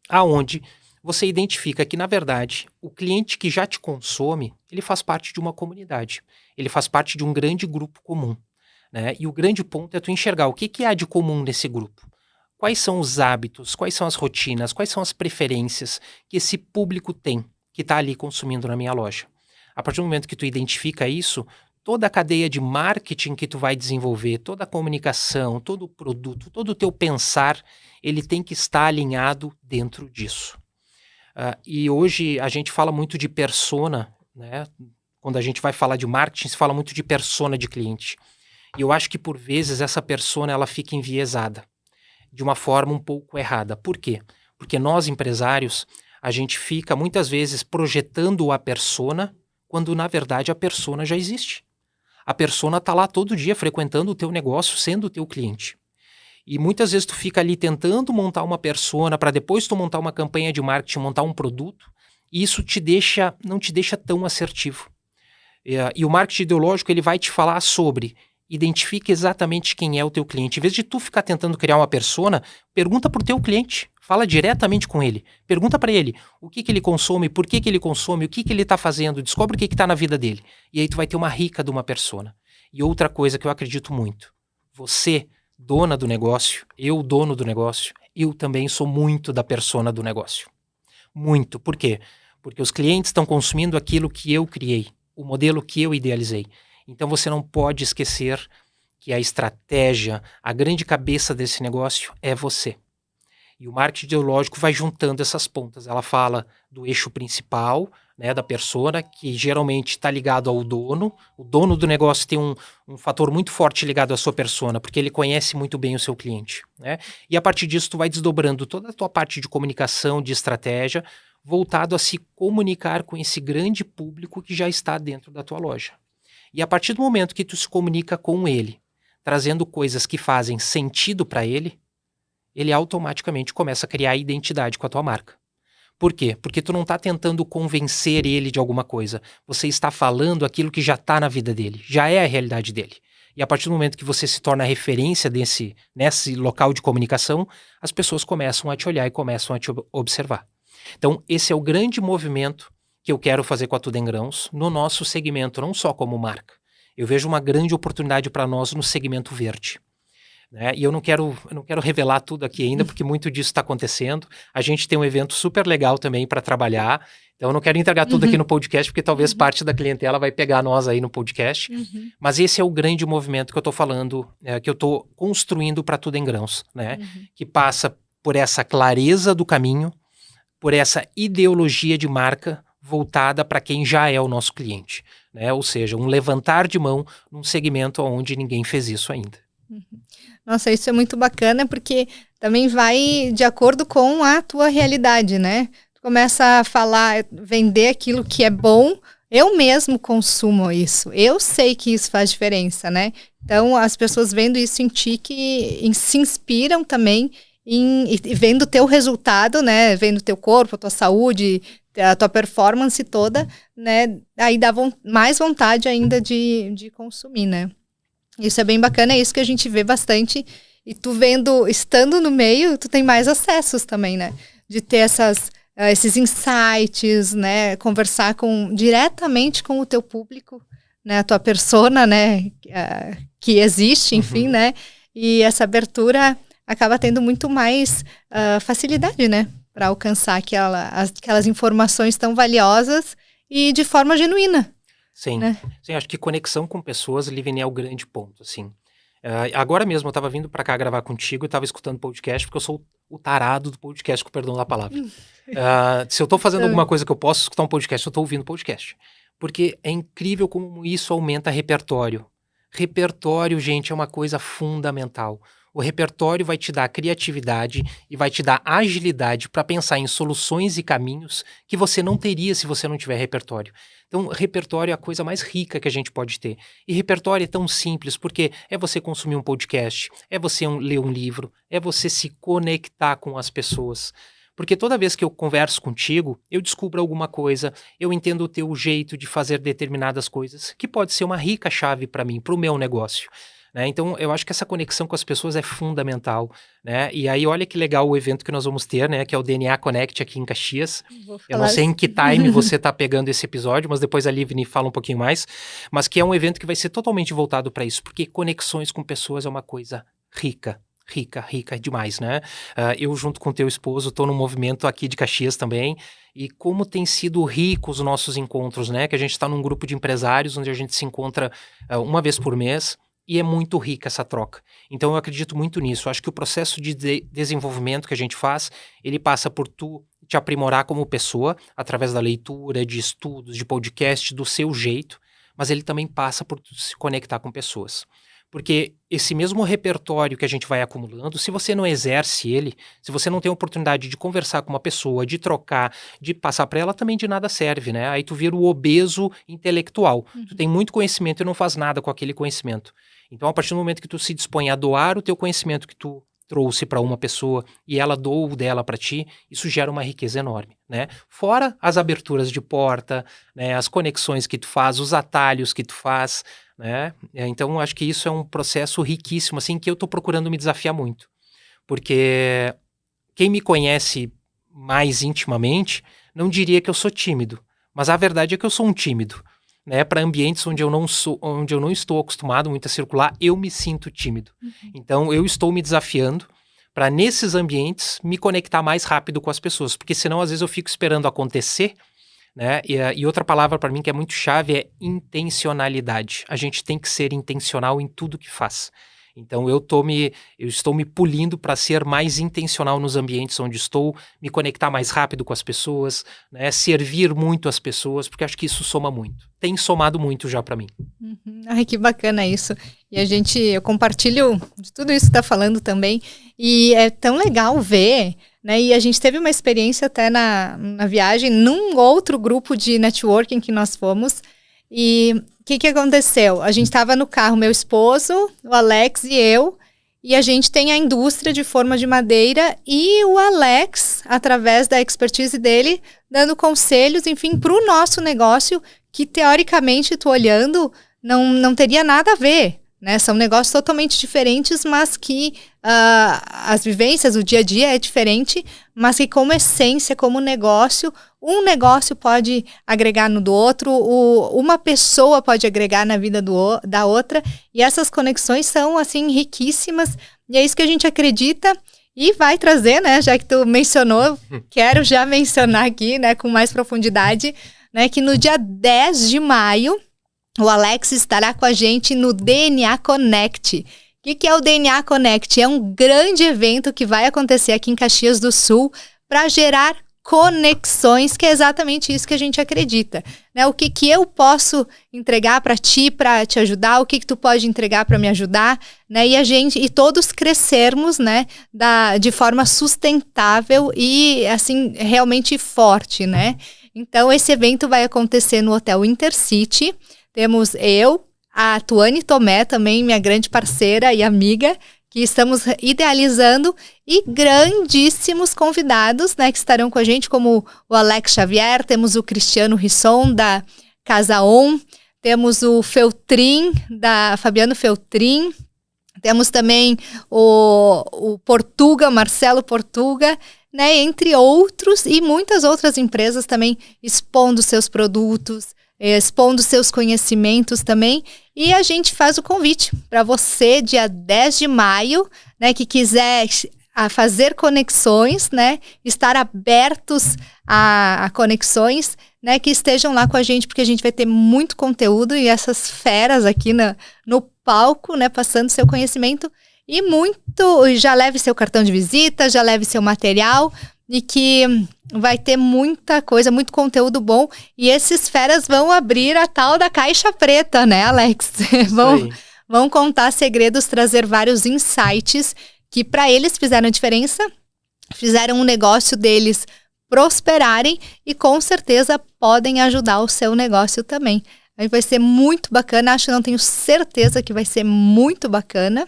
aonde você identifica que, na verdade, o cliente que já te consome, ele faz parte de uma comunidade. Ele faz parte de um grande grupo comum, né? E o grande ponto é tu enxergar o que há de comum nesse grupo. Quais são os hábitos, quais são as rotinas, quais são as preferências que esse público tem, que está ali consumindo na minha loja. A partir do momento que tu identifica isso, toda a cadeia de marketing que tu vai desenvolver, toda a comunicação, todo o produto, todo o teu pensar, ele tem que estar alinhado dentro disso. E hoje a gente fala muito de persona, né? Quando a gente vai falar de marketing, se fala muito de persona de cliente. E eu acho que por vezes essa persona ela fica enviesada de uma forma um pouco errada. Por quê? Porque nós empresários, a gente fica muitas vezes projetando a persona quando na verdade a persona já existe. A persona está lá todo dia frequentando o teu negócio, sendo o teu cliente. E muitas vezes tu fica ali tentando montar uma persona para depois tu montar uma campanha de marketing, montar um produto, e isso não te deixa tão assertivo. E o marketing ideológico ele vai te falar sobre identifique exatamente quem é o teu cliente. Em vez de tu ficar tentando criar uma persona, pergunta para o teu cliente, fala diretamente com ele, pergunta para ele o que ele consome, por que ele consome, o que ele está fazendo, descobre o que está na vida dele. E aí tu vai ter uma rica de uma persona. E outra coisa que eu acredito muito, você dona do negócio, eu dono do negócio, eu também sou muito da persona do negócio. Muito. Por quê? Porque os clientes estão consumindo aquilo que eu criei, o modelo que eu idealizei. Então você não pode esquecer que a estratégia, a grande cabeça desse negócio é você. E o marketing ideológico vai juntando essas pontas. Ela fala do eixo principal, né, da persona, que geralmente está ligado ao dono. O dono do negócio tem um fator muito forte ligado à sua persona, porque ele conhece muito bem o seu cliente, né? E a partir disso, tu vai desdobrando toda a tua parte de comunicação, de estratégia, voltado a se comunicar com esse grande público que já está dentro da tua loja. E a partir do momento que tu se comunica com ele, trazendo coisas que fazem sentido para ele automaticamente começa a criar identidade com a tua marca. Por quê? Porque tu não está tentando convencer ele de alguma coisa. Você está falando aquilo que já está na vida dele, já é a realidade dele. E a partir do momento que você se torna referência nesse local de comunicação, as pessoas começam a te olhar e começam a te observar. Então, esse é o grande movimento que eu quero fazer com a Tudo em Grãos no nosso segmento, não só como marca. Eu vejo uma grande oportunidade para nós no segmento verde. Né? E eu não quero revelar tudo aqui ainda, porque muito disso está acontecendo. A gente tem um evento super legal também para trabalhar. Então eu não quero entregar tudo aqui no podcast, porque talvez parte da clientela vai pegar nós aí no podcast. Mas esse é o grande movimento que eu estou falando, que eu estou construindo para Tudo em Grãos, né? Que passa por essa clareza do caminho, por essa ideologia de marca voltada para quem já é o nosso cliente, né? Ou seja, um levantar de mão num segmento onde ninguém fez isso ainda. Nossa, isso é muito bacana, porque também vai de acordo com a tua realidade, né? Tu começa a falar, vender aquilo que é bom, eu mesmo consumo isso, eu sei que isso faz diferença, né? Então, as pessoas vendo isso em ti se inspiram também e vendo o teu resultado, né? Vendo o teu corpo, a tua saúde, a tua performance toda, né? Aí dá mais vontade ainda de consumir, né? Isso é bem bacana, é isso que a gente vê bastante. E tu estando no meio, tu tem mais acessos também, né? De ter esses insights, né? Conversar diretamente com o teu público, né? A tua persona, né? Que existe, enfim, né? E essa abertura acaba tendo muito mais facilidade, né? Para alcançar aquelas informações tão valiosas e de forma genuína. Sim, né? Sim, acho que conexão com pessoas, Liveni, é o grande ponto, assim. Agora mesmo eu estava vindo para cá gravar contigo e estava escutando podcast, porque eu sou o tarado do podcast, com o perdão da palavra. Se eu estou fazendo alguma coisa que eu posso escutar um podcast, eu estou ouvindo podcast. Porque é incrível como isso aumenta repertório. Repertório, gente, é uma coisa fundamental. O repertório vai te dar criatividade e vai te dar agilidade para pensar em soluções e caminhos que você não teria se você não tiver repertório. Então, repertório é a coisa mais rica que a gente pode ter. E repertório é tão simples, porque é você consumir um podcast, é você ler um livro, é você se conectar com as pessoas. Porque toda vez que eu converso contigo, eu descubro alguma coisa, eu entendo o teu jeito de fazer determinadas coisas, que pode ser uma rica chave para mim, para o meu negócio. Né? Então, eu acho que essa conexão com as pessoas é fundamental, né? E aí, olha que legal o evento que nós vamos ter, né? Que é o DNA Connect aqui em Caxias. Eu não sei em que time você está pegando esse episódio, mas depois a Livni fala um pouquinho mais. Mas que é um evento que vai ser totalmente voltado para isso, porque conexões com pessoas é uma coisa rica demais, né? Eu, junto com teu esposo, estou no movimento aqui de Caxias também, e como tem sido rico os nossos encontros, né? Que a gente está num grupo de empresários onde a gente se encontra uma vez por mês, e é muito rica essa troca. Então eu acredito muito nisso. Eu acho que o processo de desenvolvimento que a gente faz, ele passa por tu te aprimorar como pessoa, através da leitura, de estudos, de podcast, do seu jeito, mas ele também passa por tu se conectar com pessoas. Porque esse mesmo repertório que a gente vai acumulando, se você não exerce ele, se você não tem a oportunidade de conversar com uma pessoa, de trocar, de passar para ela, também de nada serve, né? Aí tu vira o obeso intelectual. Tu tem muito conhecimento e não faz nada com aquele conhecimento. Então, a partir do momento que tu se dispõe a doar o teu conhecimento que tu trouxe para uma pessoa e ela doa o dela para ti, isso gera uma riqueza enorme, né? Fora as aberturas de porta, né? As conexões que tu faz, os atalhos que tu faz, né? Então, acho que isso é um processo riquíssimo, assim, que eu tô procurando me desafiar muito. Porque quem me conhece mais intimamente não diria que eu sou tímido, mas a verdade é que eu sou um tímido. Né, para ambientes onde eu não estou acostumado muito a circular, eu me sinto tímido. Então, eu estou me desafiando para, nesses ambientes, me conectar mais rápido com as pessoas, porque senão, às vezes, eu fico esperando acontecer, né? E outra palavra para mim que é muito chave é intencionalidade. A gente tem que ser intencional em tudo que faz. Então, eu estou me polindo para ser mais intencional nos ambientes onde estou, me conectar mais rápido com as pessoas, né? Servir muito as pessoas, porque acho que isso soma muito. Tem somado muito já para mim. Ai, que bacana isso. E eu compartilho de tudo isso que está falando também. E é tão legal ver, né? E a gente teve uma experiência até na viagem, num outro grupo de networking que nós fomos. E o que aconteceu? A gente estava no carro, meu esposo, o Alex e eu, e a gente tem a indústria de forma de madeira e o Alex, através da expertise dele, dando conselhos, enfim, para o nosso negócio, que teoricamente, tu olhando, não teria nada a ver, né? São negócios totalmente diferentes, mas que as vivências, o dia a dia é diferente, mas que como essência, como negócio, um negócio pode agregar no do outro, uma pessoa pode agregar na vida da outra, e essas conexões são, assim, riquíssimas, e é isso que a gente acredita e vai trazer, né, já que tu mencionou, quero já mencionar aqui, né, com mais profundidade, né, que no dia 10 de maio, o Alex estará com a gente no DNA Connect. O que é o DNA Connect? É um grande evento que vai acontecer aqui em Caxias do Sul para gerar conexões, que é exatamente isso que a gente acredita, né? O que eu posso entregar para te ajudar, o que tu pode entregar para me ajudar, né? E todos crescermos, né? De forma sustentável e, assim, realmente forte, né? Então, esse evento vai acontecer no Hotel Intercity. Temos a Tuane Tomé, também minha grande parceira e amiga, que estamos idealizando, e grandíssimos convidados, né, que estarão com a gente, como o Alex Xavier, temos o Cristiano Risson, da Casa On, temos o Feltrin, da Fabiano Feltrin, temos também o Portuga, Marcelo Portuga, né, entre outros, e muitas outras empresas também expondo seus produtos, expondo seus conhecimentos também, e a gente faz o convite para você, dia 10 de maio, né, que quiser fazer conexões, né, estar abertos a conexões, né, que estejam lá com a gente, porque a gente vai ter muito conteúdo e essas feras aqui no palco, né, passando seu conhecimento, e já leve seu cartão de visita, já leve seu material, e que vai ter muita coisa, muito conteúdo bom. vão contar segredos, trazer vários insights que para eles fizeram diferença, fizeram o negócio deles prosperarem e com certeza podem ajudar o seu negócio também. Aí vai ser muito bacana, acho, não tenho certeza que vai ser muito bacana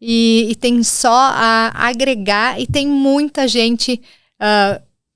e tem só a agregar e tem muita gente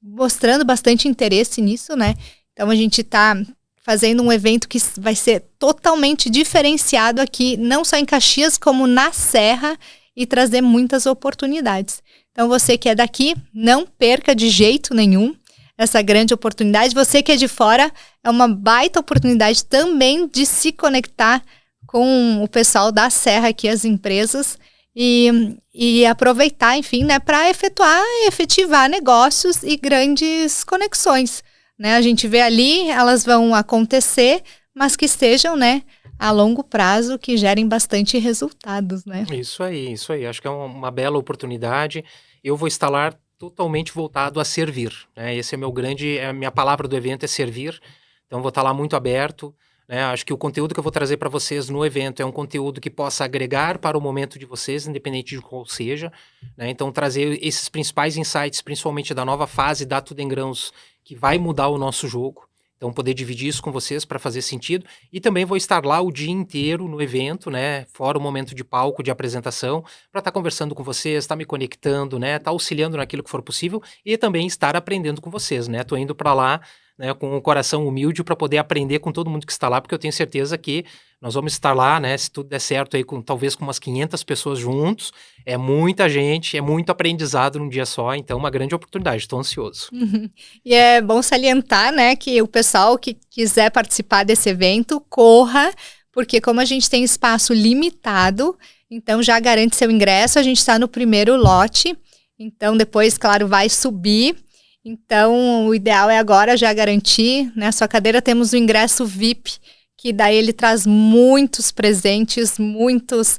mostrando bastante interesse nisso, né? Então a gente está fazendo um evento que vai ser totalmente diferenciado aqui, não só em Caxias, como na Serra, e trazer muitas oportunidades. Então você que é daqui, não perca de jeito nenhum essa grande oportunidade. Você que é de fora, é uma baita oportunidade também de se conectar com o pessoal da Serra aqui, as empresas, e aproveitar, enfim, né, para efetivar negócios e grandes conexões, né? A gente vê ali, elas vão acontecer, mas que sejam, né, a longo prazo, que gerem bastante resultados, né? Isso aí, isso aí. Acho que é uma bela oportunidade. Eu vou estar lá totalmente voltado a servir, né? Esse é a minha palavra do evento é servir. Então vou estar lá muito aberto, né? Acho que o conteúdo que eu vou trazer para vocês no evento é um conteúdo que possa agregar para o momento de vocês, independente de qual seja, né? Então trazer esses principais insights, principalmente da nova fase da Tudo em Grãos, que vai mudar o nosso jogo. Então, poder dividir isso com vocês para fazer sentido. E também vou estar lá o dia inteiro no evento, né? Fora o momento de palco, de apresentação, para estar conversando com vocês, estar me conectando, né? Estar auxiliando naquilo que for possível e também estar aprendendo com vocês, né? Tô indo para lá, né, com o coração humilde para poder aprender com todo mundo que está lá, porque eu tenho certeza que nós vamos estar lá, né? Se tudo der certo aí, talvez com umas 500 pessoas juntos. É muita gente, é muito aprendizado num dia só. Então, uma grande oportunidade. Estou ansioso. Uhum. E é bom salientar, né, que o pessoal que quiser participar desse evento, corra, porque como a gente tem espaço limitado, então já garante seu ingresso, a gente está no primeiro lote, então depois, claro, vai subir. Então, o ideal é agora já garantir, né, sua cadeira. Temos o ingresso VIP, que daí ele traz muitos presentes, muitas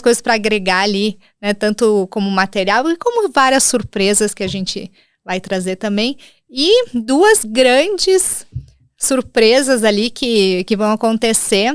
coisas para agregar ali, né, tanto como material e como várias surpresas que a gente vai trazer também. E duas grandes surpresas ali que vão acontecer,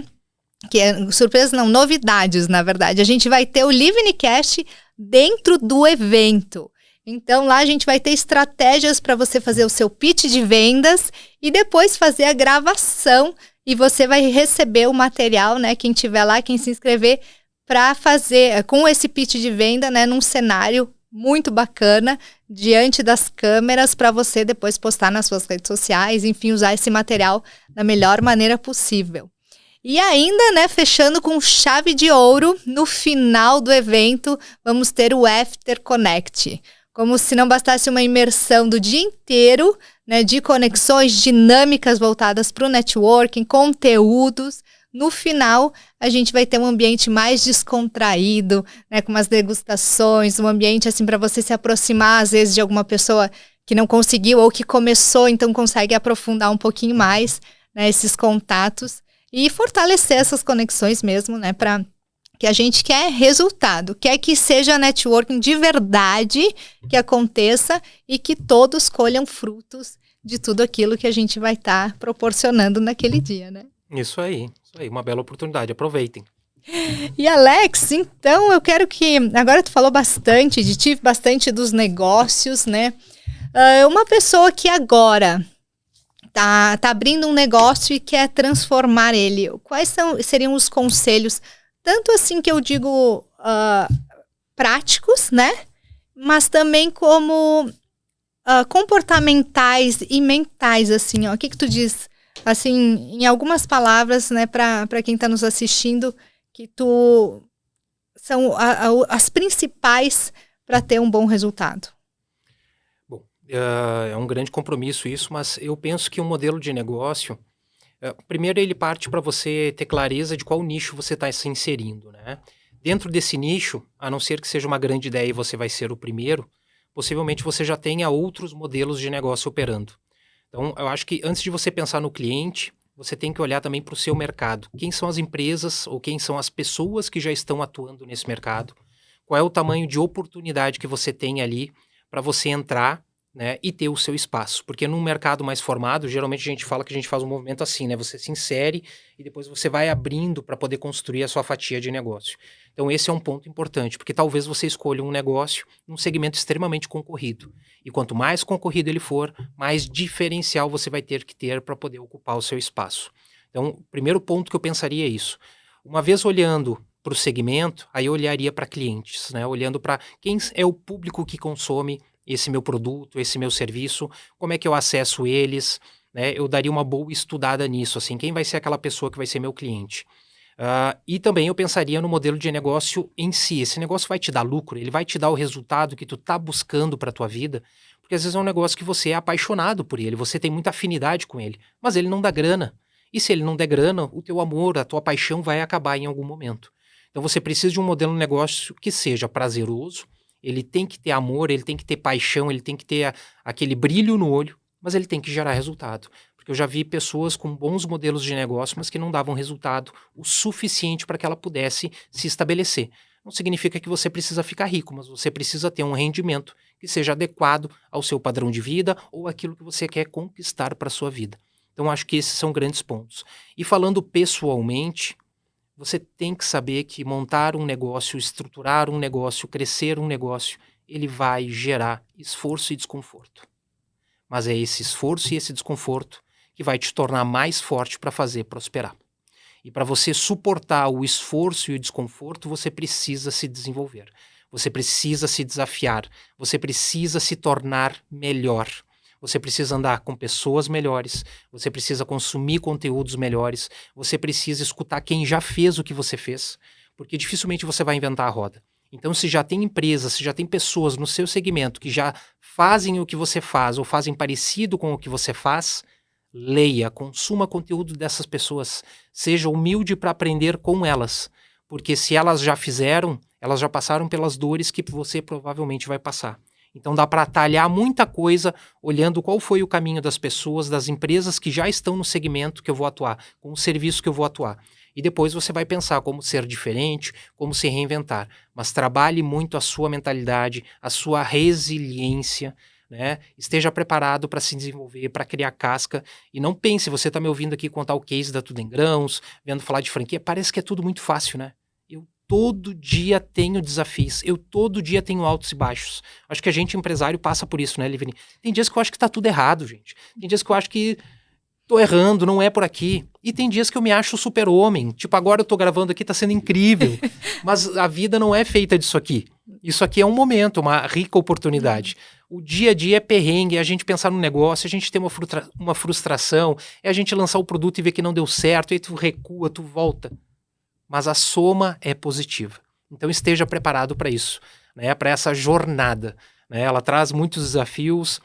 surpresas não, novidades, na verdade. A gente vai ter o Livencast dentro do evento. Então, lá a gente vai ter estratégias para você fazer o seu pitch de vendas e depois fazer a gravação. E você vai receber o material, né? Quem tiver lá, quem se inscrever, para fazer com esse pitch de venda, né? Num cenário muito bacana, diante das câmeras, para você depois postar nas suas redes sociais, enfim, usar esse material da melhor maneira possível. E ainda, né, fechando com chave de ouro, no final do evento, vamos ter o After Connect. Como se não bastasse uma imersão do dia inteiro, né, de conexões dinâmicas voltadas para o networking, conteúdos. No final, a gente vai ter um ambiente mais descontraído, né, com umas degustações, um ambiente assim para você se aproximar, às vezes, de alguma pessoa que não conseguiu ou que começou, então consegue aprofundar um pouquinho mais, né, esses contatos e fortalecer essas conexões mesmo, né, para que a gente quer resultado, quer que seja networking de verdade que aconteça e que todos colham frutos de tudo aquilo que a gente vai estar proporcionando naquele dia, né? Isso aí, uma bela oportunidade, aproveitem. E Alex, então eu quero que, agora tu falou bastante de ti, bastante dos negócios, né? Uma pessoa que agora tá abrindo um negócio e quer transformar ele, quais seriam os conselhos, tanto assim que eu digo práticos, né? Mas também como comportamentais e mentais, assim, ó. O que tu diz, assim, em algumas palavras, né, para quem está nos assistindo, que são as principais para ter um bom resultado? Bom, é um grande compromisso isso, mas eu penso que um modelo de negócio, primeiro ele parte para você ter clareza de qual nicho você está se inserindo, né? Dentro desse nicho, a não ser que seja uma grande ideia e você vai ser o primeiro, possivelmente você já tenha outros modelos de negócio operando. Então, eu acho que antes de você pensar no cliente, você tem que olhar também para o seu mercado. Quem são as empresas ou quem são as pessoas que já estão atuando nesse mercado? Qual é o tamanho de oportunidade que você tem ali para você entrar, né, e ter o seu espaço. Porque num mercado mais formado, geralmente a gente fala que a gente faz um movimento assim, né? Você se insere e depois você vai abrindo para poder construir a sua fatia de negócio. Então esse é um ponto importante, porque talvez você escolha um negócio num segmento extremamente concorrido. E quanto mais concorrido ele for, mais diferencial você vai ter que ter para poder ocupar o seu espaço. Então, o primeiro ponto que eu pensaria é isso. Uma vez olhando para o segmento, aí eu olharia para clientes, né? Olhando para quem é o público que consome esse meu produto, esse meu serviço, como é que eu acesso eles, né? Eu daria uma boa estudada nisso, assim, quem vai ser aquela pessoa que vai ser meu cliente. E também eu pensaria no modelo de negócio em si. Esse negócio vai te dar lucro, ele vai te dar o resultado que tu está buscando para a tua vida, porque às vezes é um negócio que você é apaixonado por ele, você tem muita afinidade com ele, mas ele não dá grana. E se ele não der grana, o teu amor, a tua paixão vai acabar em algum momento. Então você precisa de um modelo de negócio que seja prazeroso, ele tem que ter amor, ele tem que ter paixão, ele tem que ter aquele brilho no olho, mas ele tem que gerar resultado. Porque eu já vi pessoas com bons modelos de negócio, mas que não davam resultado o suficiente para que ela pudesse se estabelecer. Não significa que você precisa ficar rico, mas você precisa ter um rendimento que seja adequado ao seu padrão de vida ou aquilo que você quer conquistar para a sua vida. Então, acho que esses são grandes pontos. E falando pessoalmente, você tem que saber que montar um negócio, estruturar um negócio, crescer um negócio, ele vai gerar esforço e desconforto. Mas é esse esforço e esse desconforto que vai te tornar mais forte para fazer prosperar. E para você suportar o esforço e o desconforto, você precisa se desenvolver. Você precisa se desafiar. Você precisa se tornar melhor. Você precisa andar com pessoas melhores, você precisa consumir conteúdos melhores, você precisa escutar quem já fez o que você fez, porque dificilmente você vai inventar a roda. Então, se já tem empresas, se já tem pessoas no seu segmento que já fazem o que você faz ou fazem parecido com o que você faz, leia, consuma conteúdo dessas pessoas, seja humilde para aprender com elas, porque se elas já fizeram, elas já passaram pelas dores que você provavelmente vai passar. Então dá para atalhar muita coisa olhando qual foi o caminho das pessoas, das empresas que já estão no segmento que eu vou atuar, com o serviço que eu vou atuar. E depois você vai pensar como ser diferente, como se reinventar. Mas trabalhe muito a sua mentalidade, a sua resiliência, né? Esteja preparado para se desenvolver, para criar casca. E não pense, você está me ouvindo aqui contar o case da Tudo em Grãos, vendo falar de franquia, parece que é tudo muito fácil, né? Todo dia tenho desafios, eu todo dia tenho altos e baixos. Acho que a gente, empresário, passa por isso, né, Livini? Tem dias que eu acho que tá tudo errado, gente. Tem dias que eu acho que tô errando, não é por aqui. E tem dias que eu me acho super-homem. Tipo, agora eu tô gravando aqui, tá sendo incrível. Mas a vida não é feita disso aqui. Isso aqui é um momento, uma rica oportunidade. O dia a dia é perrengue, é a gente pensar no negócio, a gente ter uma frustração, é a gente lançar o produto e ver que não deu certo, aí tu recua, tu volta. Mas a soma é positiva. Então esteja preparado para isso, né? Para essa jornada. Né? Ela traz muitos desafios,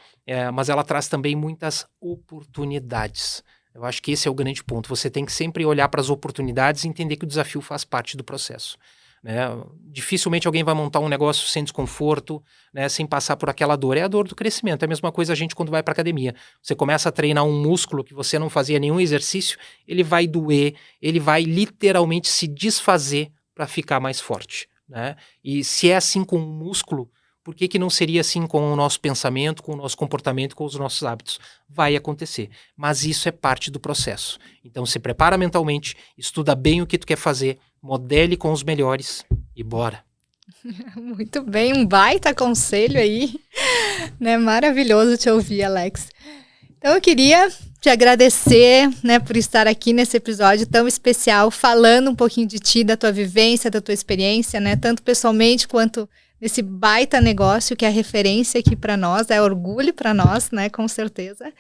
mas ela traz também muitas oportunidades. Eu acho que esse é o grande ponto. Você tem que sempre olhar para as oportunidades e entender que o desafio faz parte do processo. Né? Dificilmente alguém vai montar um negócio sem desconforto, né? Sem passar por aquela dor. É a dor do crescimento. É a mesma coisa a gente quando vai para academia. Você começa a treinar um músculo que você não fazia nenhum exercício, ele vai doer, ele vai literalmente se desfazer para ficar mais forte. Né? E se é assim com um músculo, por que não seria assim com o nosso pensamento, com o nosso comportamento, com os nossos hábitos? Vai acontecer. Mas isso é parte do processo. Então se prepara mentalmente, estuda bem o que tu quer fazer, modele com os melhores e bora. Muito bem, um baita conselho aí, né? Maravilhoso te ouvir, Alex. Então eu queria te agradecer, né, por estar aqui nesse episódio tão especial, falando um pouquinho de ti, da tua vivência, da tua experiência, né? Tanto pessoalmente quanto nesse baita negócio que é referência aqui para nós, é orgulho para nós, né? Com certeza.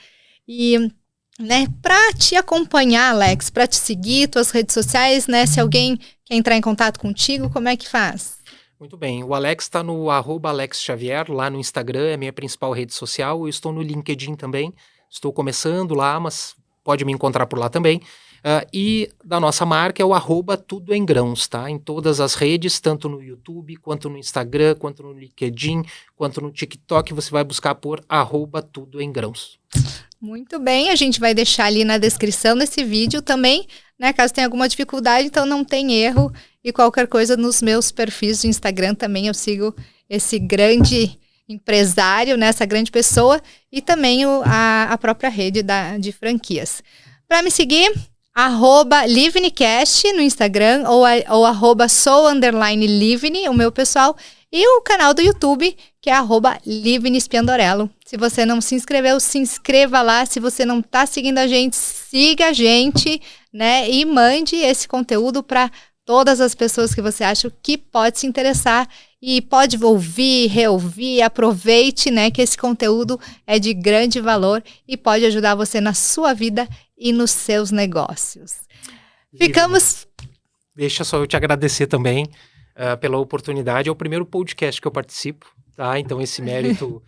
E né, para te acompanhar, Alex, para te seguir, tuas redes sociais, né? Se alguém quer entrar em contato contigo, como é que faz? Muito bem, o Alex está no @AlexXavier, lá no Instagram, é a minha principal rede social. Eu estou no LinkedIn também, estou começando lá, mas pode me encontrar por lá também. E da nossa marca é o @Tudo em Grãos, tá? Em todas as redes, tanto no YouTube, quanto no Instagram, quanto no LinkedIn, quanto no TikTok, você vai buscar por @Tudo em Grãos. Muito bem, a gente vai deixar ali na descrição desse vídeo também, né? Caso tenha alguma dificuldade, então não tem erro. E qualquer coisa nos meus perfis do Instagram também eu sigo esse grande empresário, né, essa grande pessoa, e também a própria rede de franquias. Para me seguir, @LivneCast no Instagram ou @sou_Livne, o meu pessoal, e o canal do YouTube, que é @LivneSpiandorello. Se você não se inscreveu, se inscreva lá. Se você não está seguindo a gente, siga a gente, né? E mande esse conteúdo para todas as pessoas que você acha que pode se interessar e pode ouvir, reouvir, aproveite, né? Que esse conteúdo é de grande valor e pode ajudar você na sua vida e nos seus negócios. Ficamos... Deixa só eu te agradecer também pela oportunidade. É o primeiro podcast que eu participo, tá? Então esse mérito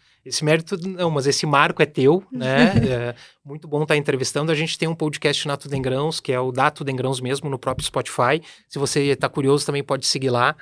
não, mas esse marco é teu, né? Muito bom estar entrevistando. A gente tem um podcast na Tudo em Grãos, que é o da Tudo em Grãos mesmo, no próprio Spotify. Se você está curioso, também pode seguir lá.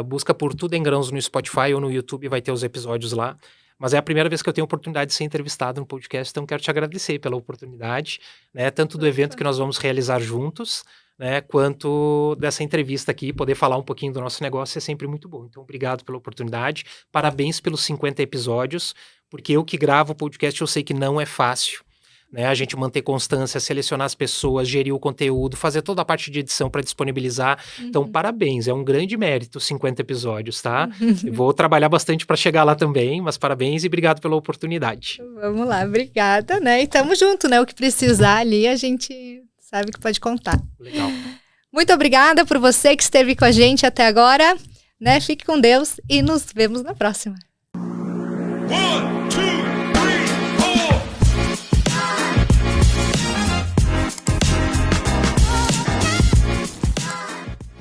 Busca por Tudo em Grãos no Spotify ou no YouTube, vai ter os episódios lá. Mas é a primeira vez que eu tenho a oportunidade de ser entrevistado no podcast, então quero te agradecer pela oportunidade, né? Tanto do evento que nós vamos realizar juntos, né? Quanto dessa entrevista aqui, poder falar um pouquinho do nosso negócio é sempre muito bom. Então, obrigado pela oportunidade, parabéns pelos 50 episódios, porque eu que gravo o podcast, eu sei que não é fácil, né? A gente manter constância, selecionar as pessoas, gerir o conteúdo, fazer toda a parte de edição para disponibilizar. Então, parabéns, é um grande mérito 50 episódios, tá? Eu vou trabalhar bastante para chegar lá também, mas parabéns e obrigado pela oportunidade. Vamos lá, obrigada, né? E tamo junto, né? O que precisar ali, a gente sabe que pode contar. Legal. Muito obrigada por você que esteve com a gente até agora, né? Fique com Deus e nos vemos na próxima. 1, 2